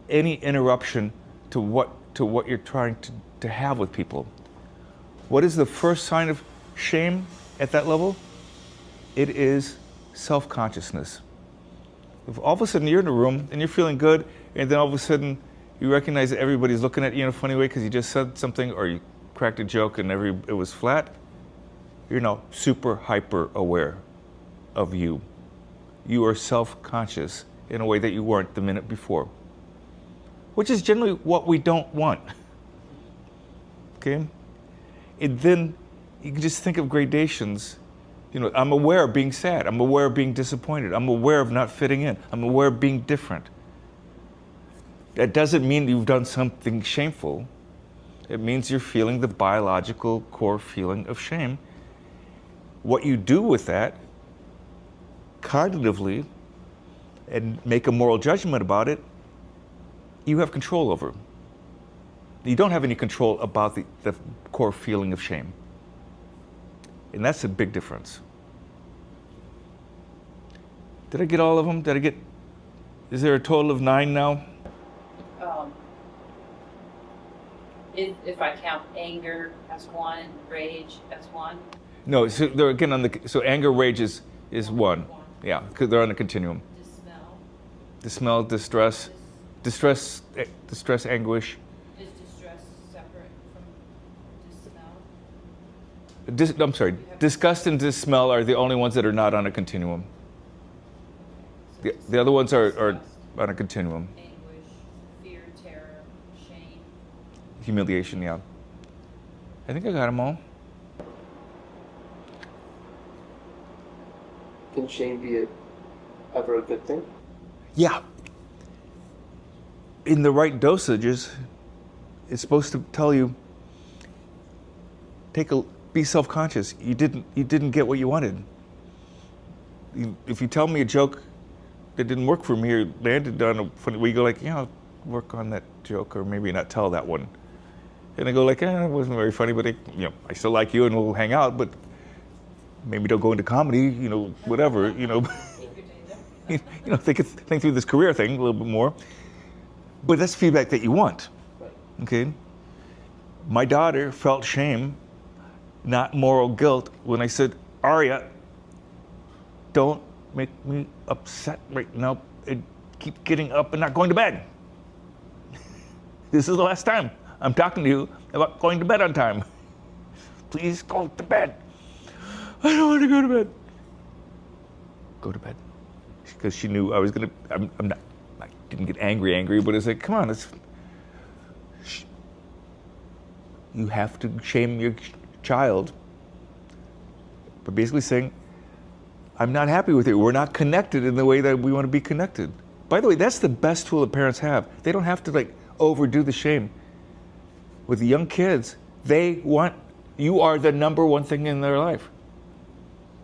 any interruption to what you're trying to have with people. What is the first sign of shame at that level? It is self-consciousness. If all of a sudden you're in a room and you're feeling good, and then all of a sudden you recognize that everybody's looking at you in a funny way because you just said something or you cracked a joke and it was flat, you're now super hyper aware of you. You are self-conscious in a way that you weren't the minute before, which is generally what we don't want. Okay? And then you can just think of gradations. You know, I'm aware of being sad. I'm aware of being disappointed. I'm aware of not fitting in. I'm aware of being different. That doesn't mean you've done something shameful. It means you're feeling the biological core feeling of shame. What you do with that cognitively and make a moral judgment about it, you have control over. You don't have any control about the core feeling of shame. And that's a big difference. Did I get all of them? Is there a total of 9 now? If I count anger as 1, rage as 1. No, so they're again so anger, rage is 1. Yeah, because they're on a continuum. Distress, anguish. Is distress separate from I'm sorry, disgust and dismell are the only ones that are not on a continuum. The other ones are on a continuum. anguish, fear, terror, shame? Humiliation, yeah. I think I got them all. Can shame be ever a good thing? Yeah. In the right dosages, it's supposed to tell you, be self-conscious. You didn't get what you wanted. If you tell me a joke that didn't work for me or landed on a funny way, you go like, I'll work on that joke or maybe not tell that one. And I go like, it wasn't very funny, but I still like you and we'll hang out, but maybe don't go into comedy, whatever, think through this career thing a little bit more. But that's feedback that you want, okay? My daughter felt shame, not moral guilt, when I said, Arya, don't make me upset right now and keep getting up and not going to bed. This is the last time I'm talking to you about going to bed on time. Please go to bed. I don't want to go to bed. Go to bed. Because she knew I was going to, I didn't get angry, but it's like, come on, you have to shame your child. But basically saying, I'm not happy with you. We're not connected in the way that we want to be connected. By the way, that's the best tool that parents have. They don't have to overdo the shame. With young kids, you are the number one thing in their life.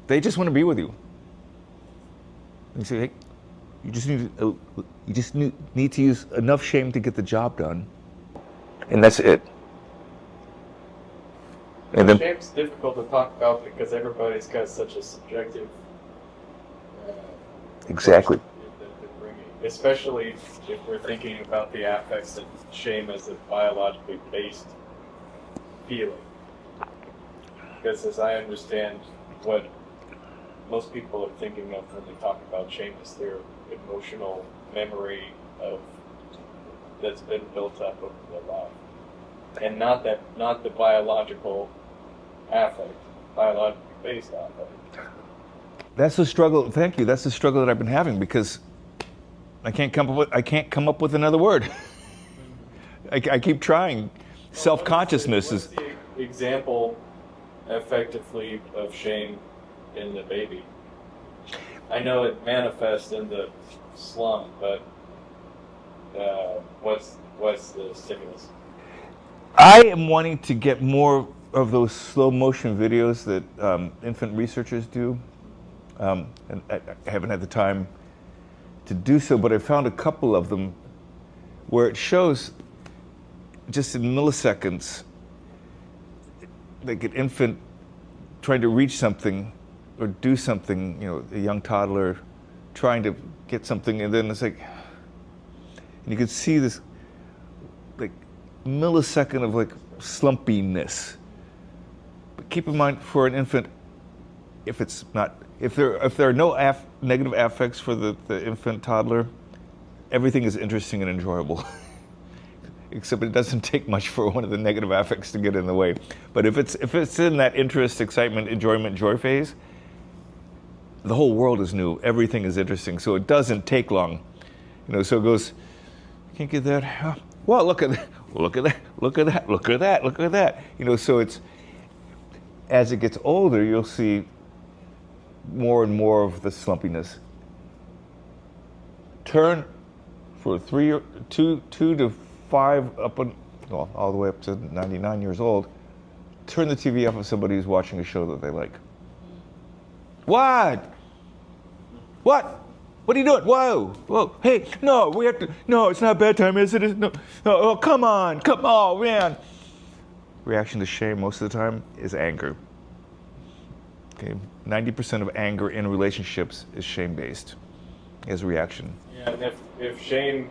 They just want to be with you. And you say, hey, you just need to use enough shame to get the job done. And that's it. And then Shame's difficult to talk about because everybody's got such a subjective exactly. Especially if we're thinking about the affects of shame as a biologically based feeling. because as I understand what most people are thinking of when they talk about shame is their emotional memory of that's been built up over their life, and not the biological affect, biologically based affect. That's the struggle. Thank you. That's the struggle that I've been having because I can't come up with another word. I keep trying. Self-consciousness What's is. the example, effectively, of shame in the baby? I know it manifests in the slum, but what's the stimulus? I am wanting to get more of those slow motion videos that infant researchers do, and I haven't had the time to do so, but I found a couple of them where it shows just in milliseconds, like an infant trying to reach something or do something, a young toddler trying to get something, and then it's like, and you can see this like millisecond of like slumpiness. But keep in mind, for an infant, if there are no negative affects for the infant toddler, everything is interesting and enjoyable. Except it doesn't take much for one of the negative affects to get in the way. But if it's in that interest, excitement, enjoyment, joy phase, the whole world is new. Everything is interesting. So it doesn't take long. So it goes, can't get that. Well, look at that. Look at that. Look at that. Look at that. Look at that. So it's, as it gets older, you'll see more and more of the slumpiness. Turn for 2 to 5 all the way up to 99 years old. Turn the TV off of somebody who's watching a show that they like. What? What are you doing? Whoa! Hey, no, we have to. No, it's not bedtime, is it? No. Oh, come on, man. Reaction to shame most of the time is anger. Okay, 90% of anger in relationships is shame-based, as a reaction. Yeah, and if shame,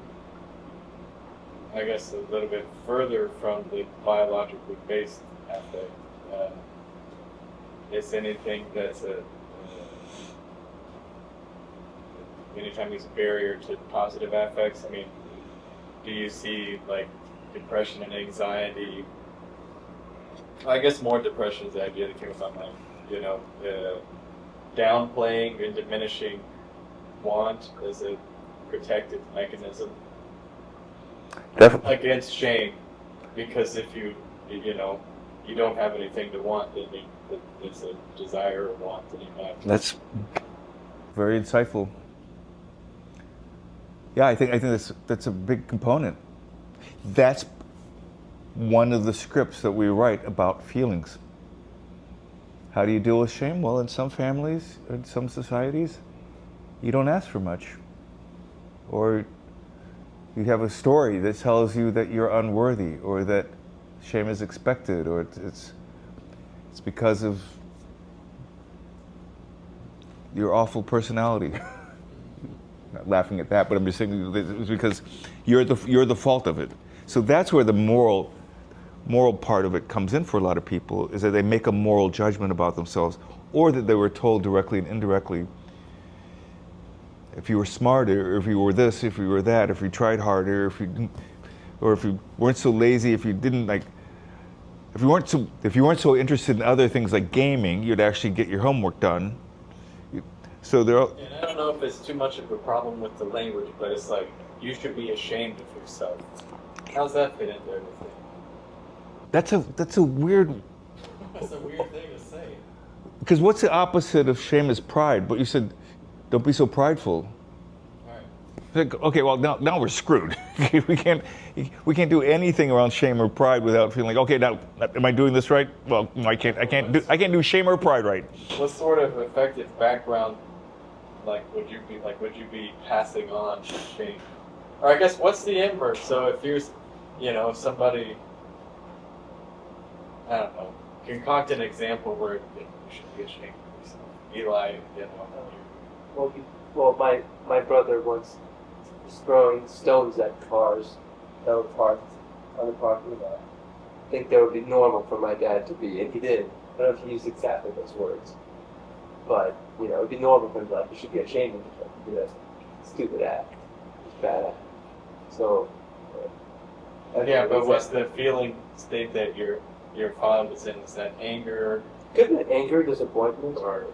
I guess a little bit further from the biologically based affect, is anything that's anytime there's a barrier to positive affects. I mean, do you see like depression and anxiety? I guess more depression is the idea that came up on mind. Downplaying and diminishing want as a protective mechanism against shame, because if you don't have anything to want, then it's a desire or want that you have. That's very insightful. Yeah, I think that's a big component. That's one of the scripts that we write about feelings. How do you deal with shame? Well, in some families, in some societies, you don't ask for much. Or you have a story that tells you that you're unworthy, or that shame is expected, or it's because of your awful personality. Not laughing at that, but I'm just saying it's because you're the fault of it. So that's where the moral part of it comes in for a lot of people, is that they make a moral judgment about themselves, or that they were told directly and indirectly, if you were smarter, or if you were this, if you were that, if you tried harder, if you weren't so lazy, if you weren't so interested in other things like gaming, you'd actually get your homework done. So And I don't know if it's too much of a problem with the language, but it's like, you should be ashamed of yourself. How's that fit into everything? That's a weird. That's a weird thing to say. Because what's the opposite of shame is pride? But you said, don't be so prideful. Right. Like, okay, well now we're screwed. we can't do anything around shame or pride without feeling like, okay, now am I doing this right? Well, I can't do shame or pride right. What sort of effective background would you be passing on shame? Or I guess what's the inverse? So if you're if somebody, I don't know, concoct an example where you should be ashamed of yourself. Eli, Well, my brother once was throwing stones at cars that were parked on the parking lot. I think that would be normal for my dad to be, and he did. I don't know if he used exactly those words, but it'd be normal for him to you should be ashamed of yourself to do that stupid act, this bad act. So. Yeah, but what's the feeling state that your father was in? Is that anger? Could be anger, disappointment, or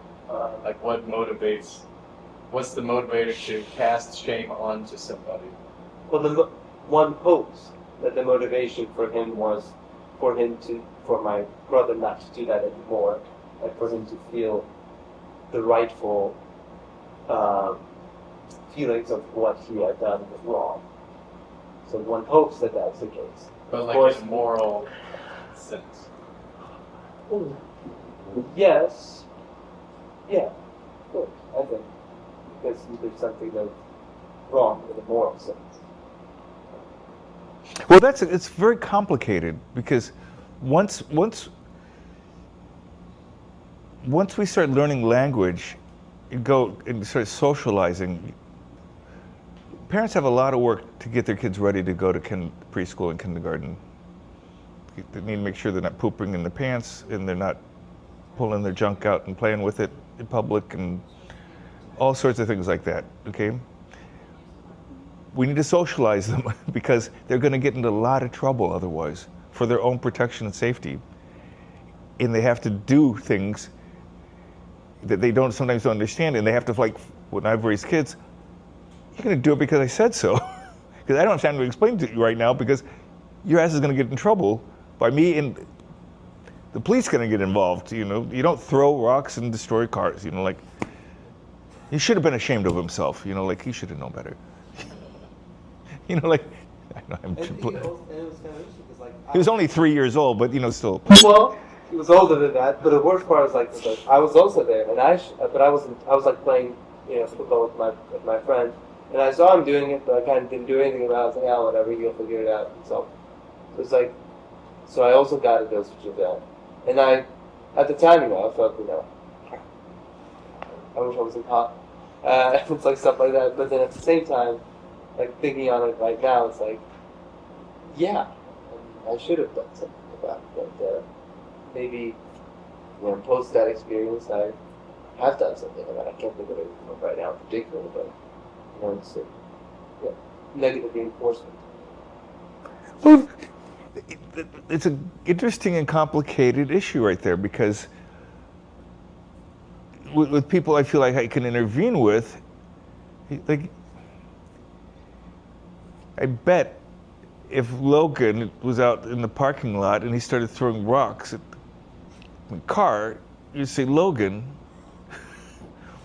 like what motivates? What's the motivator to cast shame onto somebody? well, one hopes that the motivation for him was for my brother not to do that anymore, and for him to feel the rightful feelings of what he had done was wrong. So one hopes that that's the case. But Of like course- in a moral sense. Yes. Yeah. Of course, I think. Because there's something that's wrong in a moral sense. Well, it's very complicated because once we start learning language, and start socializing. Parents have a lot of work to get their kids ready to go to preschool and kindergarten. They need to make sure they're not pooping in their pants and they're not pulling their junk out and playing with it in public and all sorts of things like that, okay? We need to socialize them because they're going to get into a lot of trouble otherwise for their own protection and safety. And they have to do things that they sometimes don't understand, and they have to, like, when I've raised kids, you're going to do it because I said so. Because I don't have time to explain to you right now because your ass is going to get in trouble by me, and the police going to get involved. You don't throw rocks and destroy cars. Like, he should have been ashamed of himself. Like, he should have known better. Like, I know And it was kind of interesting because, like, he was only 3 years old, but still. Well, he was older than that. But the worst part is like I was also there, and I wasn't. I was like playing football with my friend, and I saw him doing it, but I kind of didn't do anything about it. I was like, yeah, whatever, you'll figure it out himself. So it's like, so I also got a dosage of that, and at the time, I felt, I wish I wasn't hot. It's like stuff like that. But then at the same time, like thinking on it right now, it's like, yeah, I should have done something about it. But maybe, post that experience, I have done something about it. I can't think of it right now in particular, but it's negative reinforcement. Well, it's an interesting and complicated issue right there because with people I feel like I can intervene with, like, I bet if Logan was out in the parking lot and he started throwing rocks at the car, you'd say, Logan,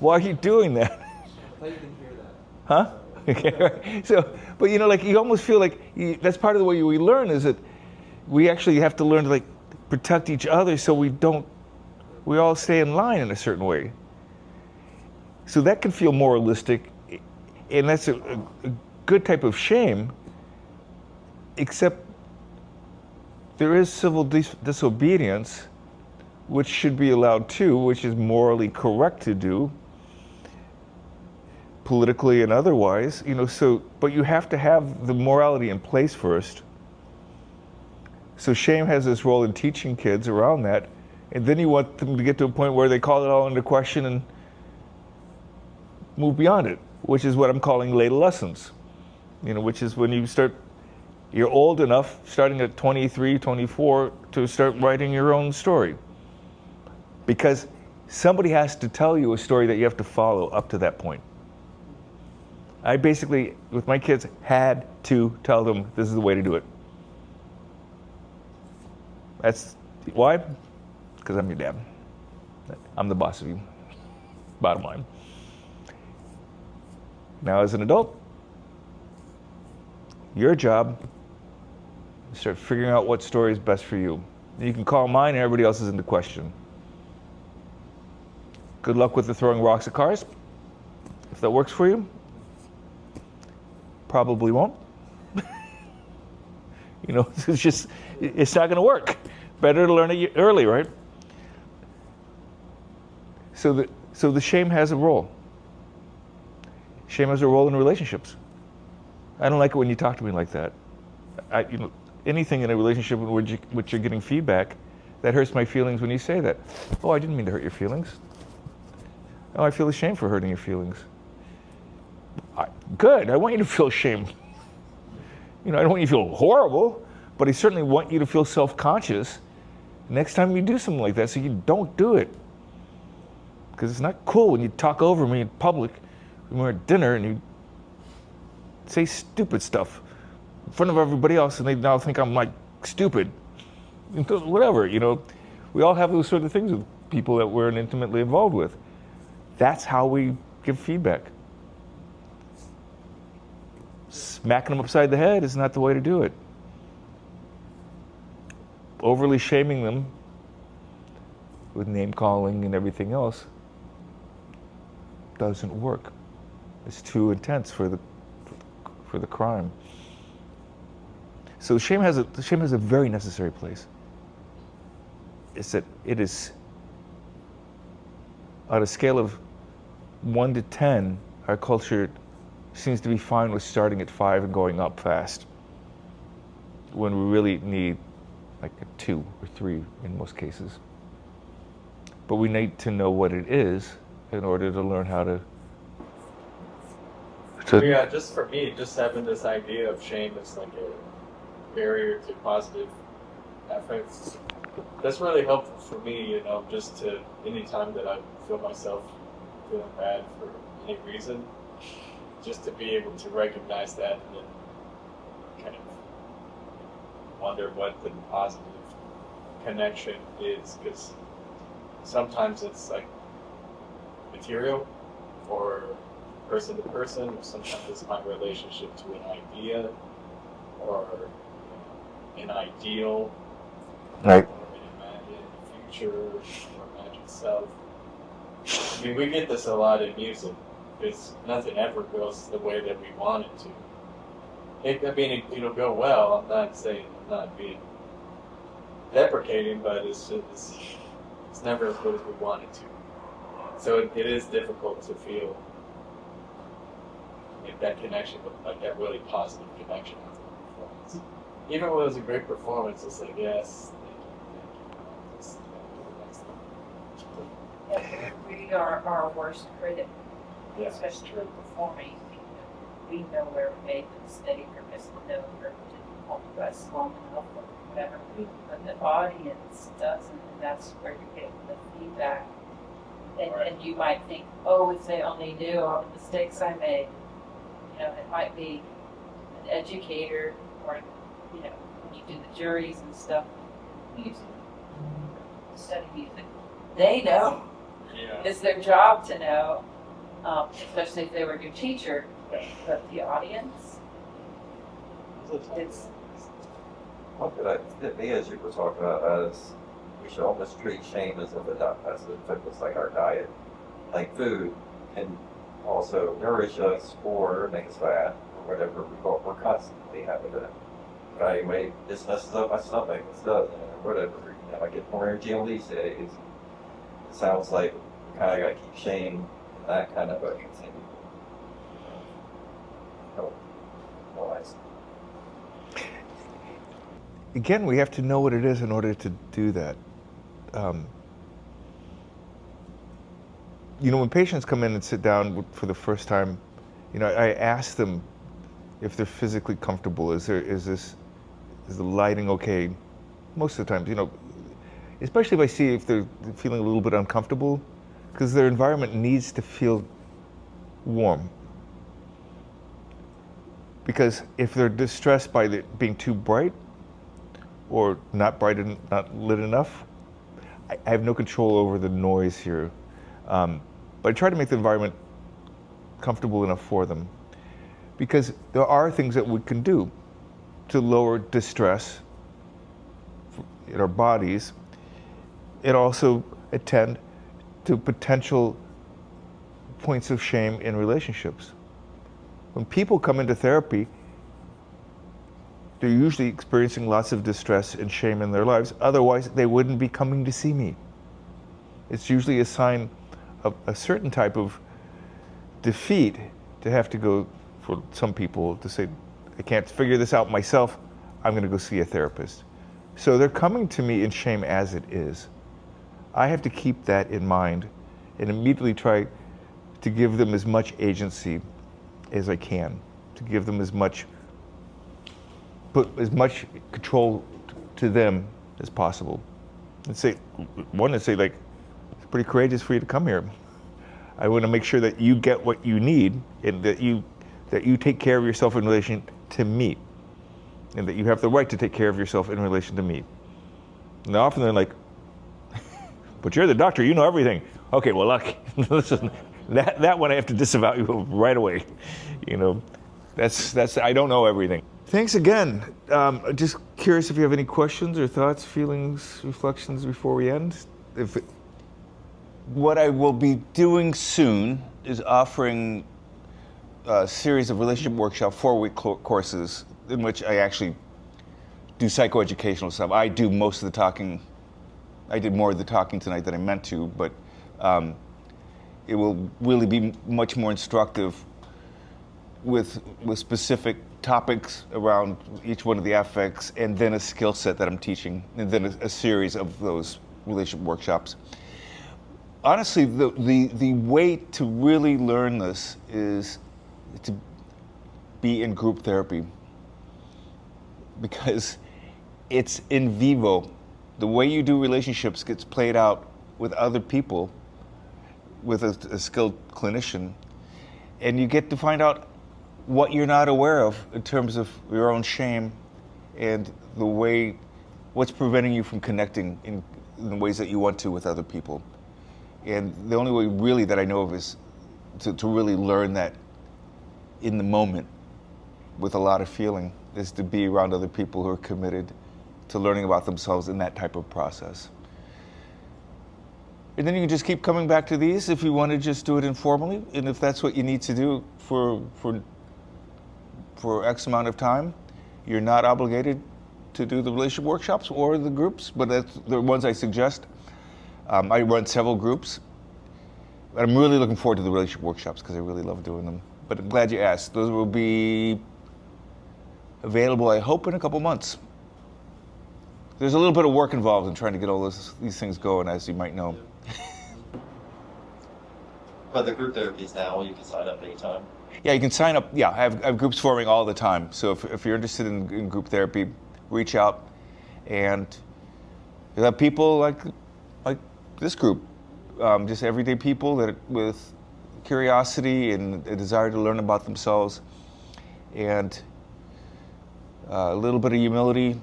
why are you doing that? I thought you didn't hear that. Huh? Okay, right. So, but you almost feel like that's part of the way we learn is that we actually have to learn to protect each other so we all stay in line in a certain way. So that can feel moralistic, and that's a good type of shame, except there is civil disobedience, which should be allowed too, which is morally correct to do, politically and otherwise, but you have to have the morality in place first. So shame has this role in teaching kids around that, and then you want them to get to a point where they call it all into question and move beyond it, which is what I'm calling late lessons, which is when you're old enough, starting at 23, 24, to start writing your own story. Because somebody has to tell you a story that you have to follow up to that point. I basically, with my kids, had to tell them this is the way to do it. That's why? Because I'm your dad. I'm the boss of you. Bottom line. Now, as an adult, your job is to start figuring out what story is best for you. You can call mine and everybody else is into question. Good luck with the throwing rocks at cars. If that works for you, probably won't. It's not going to work. Better to learn it early, right? So the shame has a role. Shame has a role in relationships. I don't like it when you talk to me like that. Anything in a relationship in which you're getting feedback, that hurts my feelings when you say that. Oh, I didn't mean to hurt your feelings. Oh, I feel ashamed for hurting your feelings. Good, I want you to feel ashamed. I don't want you to feel horrible, but I certainly want you to feel self-conscious next time you do something like that, so you don't do it. Because it's not cool when you talk over me in public when we're at dinner and you say stupid stuff in front of everybody else, and they now think I'm like stupid. Whatever, we all have those sort of things with people that we're intimately involved with. That's how we give feedback. Smacking them upside the head is not the way to do it. Overly shaming them with name calling and everything else doesn't work. It's too intense for the crime. So shame has a very necessary place. It's that it is, on a scale of 1 to 10, our culture seems to be fine with starting at 5 and going up fast, when we really need like a 2 or 3 in most cases. But we need to know what it is in order to learn how to Yeah, just for me, just having this idea of shame as like a barrier to positive efforts, that's really helpful for me, just to, anytime that I feel myself feeling bad for any reason, just to be able to recognize that and then kind of wonder what the positive connection is, because sometimes it's like material or person to person, or sometimes it's my relationship to an idea or an ideal, Right. or an imagined future or imagined self. I mean, we get this a lot in music, because nothing ever goes the way that we want it to. It'll go well. I'm not being deprecating, but it's never as good as we want it to. So it is difficult to feel that connection, with like that really positive connection after the performance. Even when it was a great performance, it's like, yes, thank you. Yeah, we are our worst critic, Yeah. especially when performing. We know where we made the mistake or missed the note or didn't hold us long enough or whatever. But the audience doesn't, and that's where you get the feedback. And you might think, oh, if they only knew all the mistakes I made. It might be an educator, or when you do the juries and stuff, music, study music, they know. Yeah. It's their job to know, especially if they were your teacher. But the audience, it's What could I hit me as you were talking about as we should almost treat shame as if it's like our diet, like food can also nourish us or make us fat or whatever. We're constantly having to evaluate. This messes up my stomach. This doesn't, or whatever. I get more energy on these days. It sounds like we kind of got to keep shame in that kind of a continuum. Again, we have to know what it is in order to do that. When patients come in and sit down for the first time, I ask them if they're physically comfortable. Is the lighting okay? Most of the times, especially if I see if they're feeling a little bit uncomfortable, because their environment needs to feel warm. Because if they're distressed by it being too bright or not bright and not lit enough, I have no control over the noise here. But I try to make the environment comfortable enough for them. Because there are things that we can do to lower distress in our bodies and also attend to potential points of shame in relationships. When people come into therapy, they're usually experiencing lots of distress and shame in their lives. Otherwise, they wouldn't be coming to see me. It's usually a sign of a certain type of defeat to have to go, for some people, to say, I can't figure this out myself, I'm going to go see a therapist. So they're coming to me in shame as it is. I have to keep that in mind and immediately try to give them as much agency as I can, to give them put as much control to them as possible. And say, like, it's pretty courageous for you to come here. I want to make sure that you get what you need and that you take care of yourself in relation to me, and that you have the right to take care of yourself in relation to me. And often they're like, but you're the doctor, you know everything. Okay, well, lucky. Listen, that one I have to disavow you right away. You know, that's I don't know everything. Thanks again. Just curious if you have any questions or thoughts, feelings, reflections before we end. What I will be doing soon is offering a series of relationship workshop 4-week courses in which I actually do psychoeducational stuff. I do most of the talking. I did more of the talking tonight than I meant to, but it will really be much more instructive with specific topics around each one of the affects, and then a skill set that I'm teaching, and then a series of those relationship workshops. Honestly, the way to really learn this is to be in group therapy, because it's in vivo. The way you do relationships gets played out with other people, with a skilled clinician, and you get to find out what you're not aware of in terms of your own shame and what's preventing you from connecting in the ways that you want to with other people. And the only way really that I know of is to really learn that in the moment with a lot of feeling, is to be around other people who are committed to learning about themselves in that type of process. And then you can just keep coming back to these if you want to just do it informally, and if that's what you need to do for X amount of time, you're not obligated to do the relationship workshops or the groups, but that's the ones I suggest. I run several groups, but I'm really looking forward to the relationship workshops because I really love doing them. But I'm glad you asked. Those will be available, I hope, in a couple months. There's a little bit of work involved in trying to get all these things going, as you might know. But the group therapies now, you can sign up anytime. Yeah, you can sign up. Yeah, I have groups forming all the time. So if you're interested in group therapy, reach out. And you'll have people like this group, just everyday people that with curiosity and a desire to learn about themselves, and a little bit of humility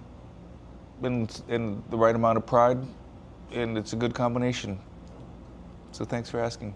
and the right amount of pride, and it's a good combination. So thanks for asking.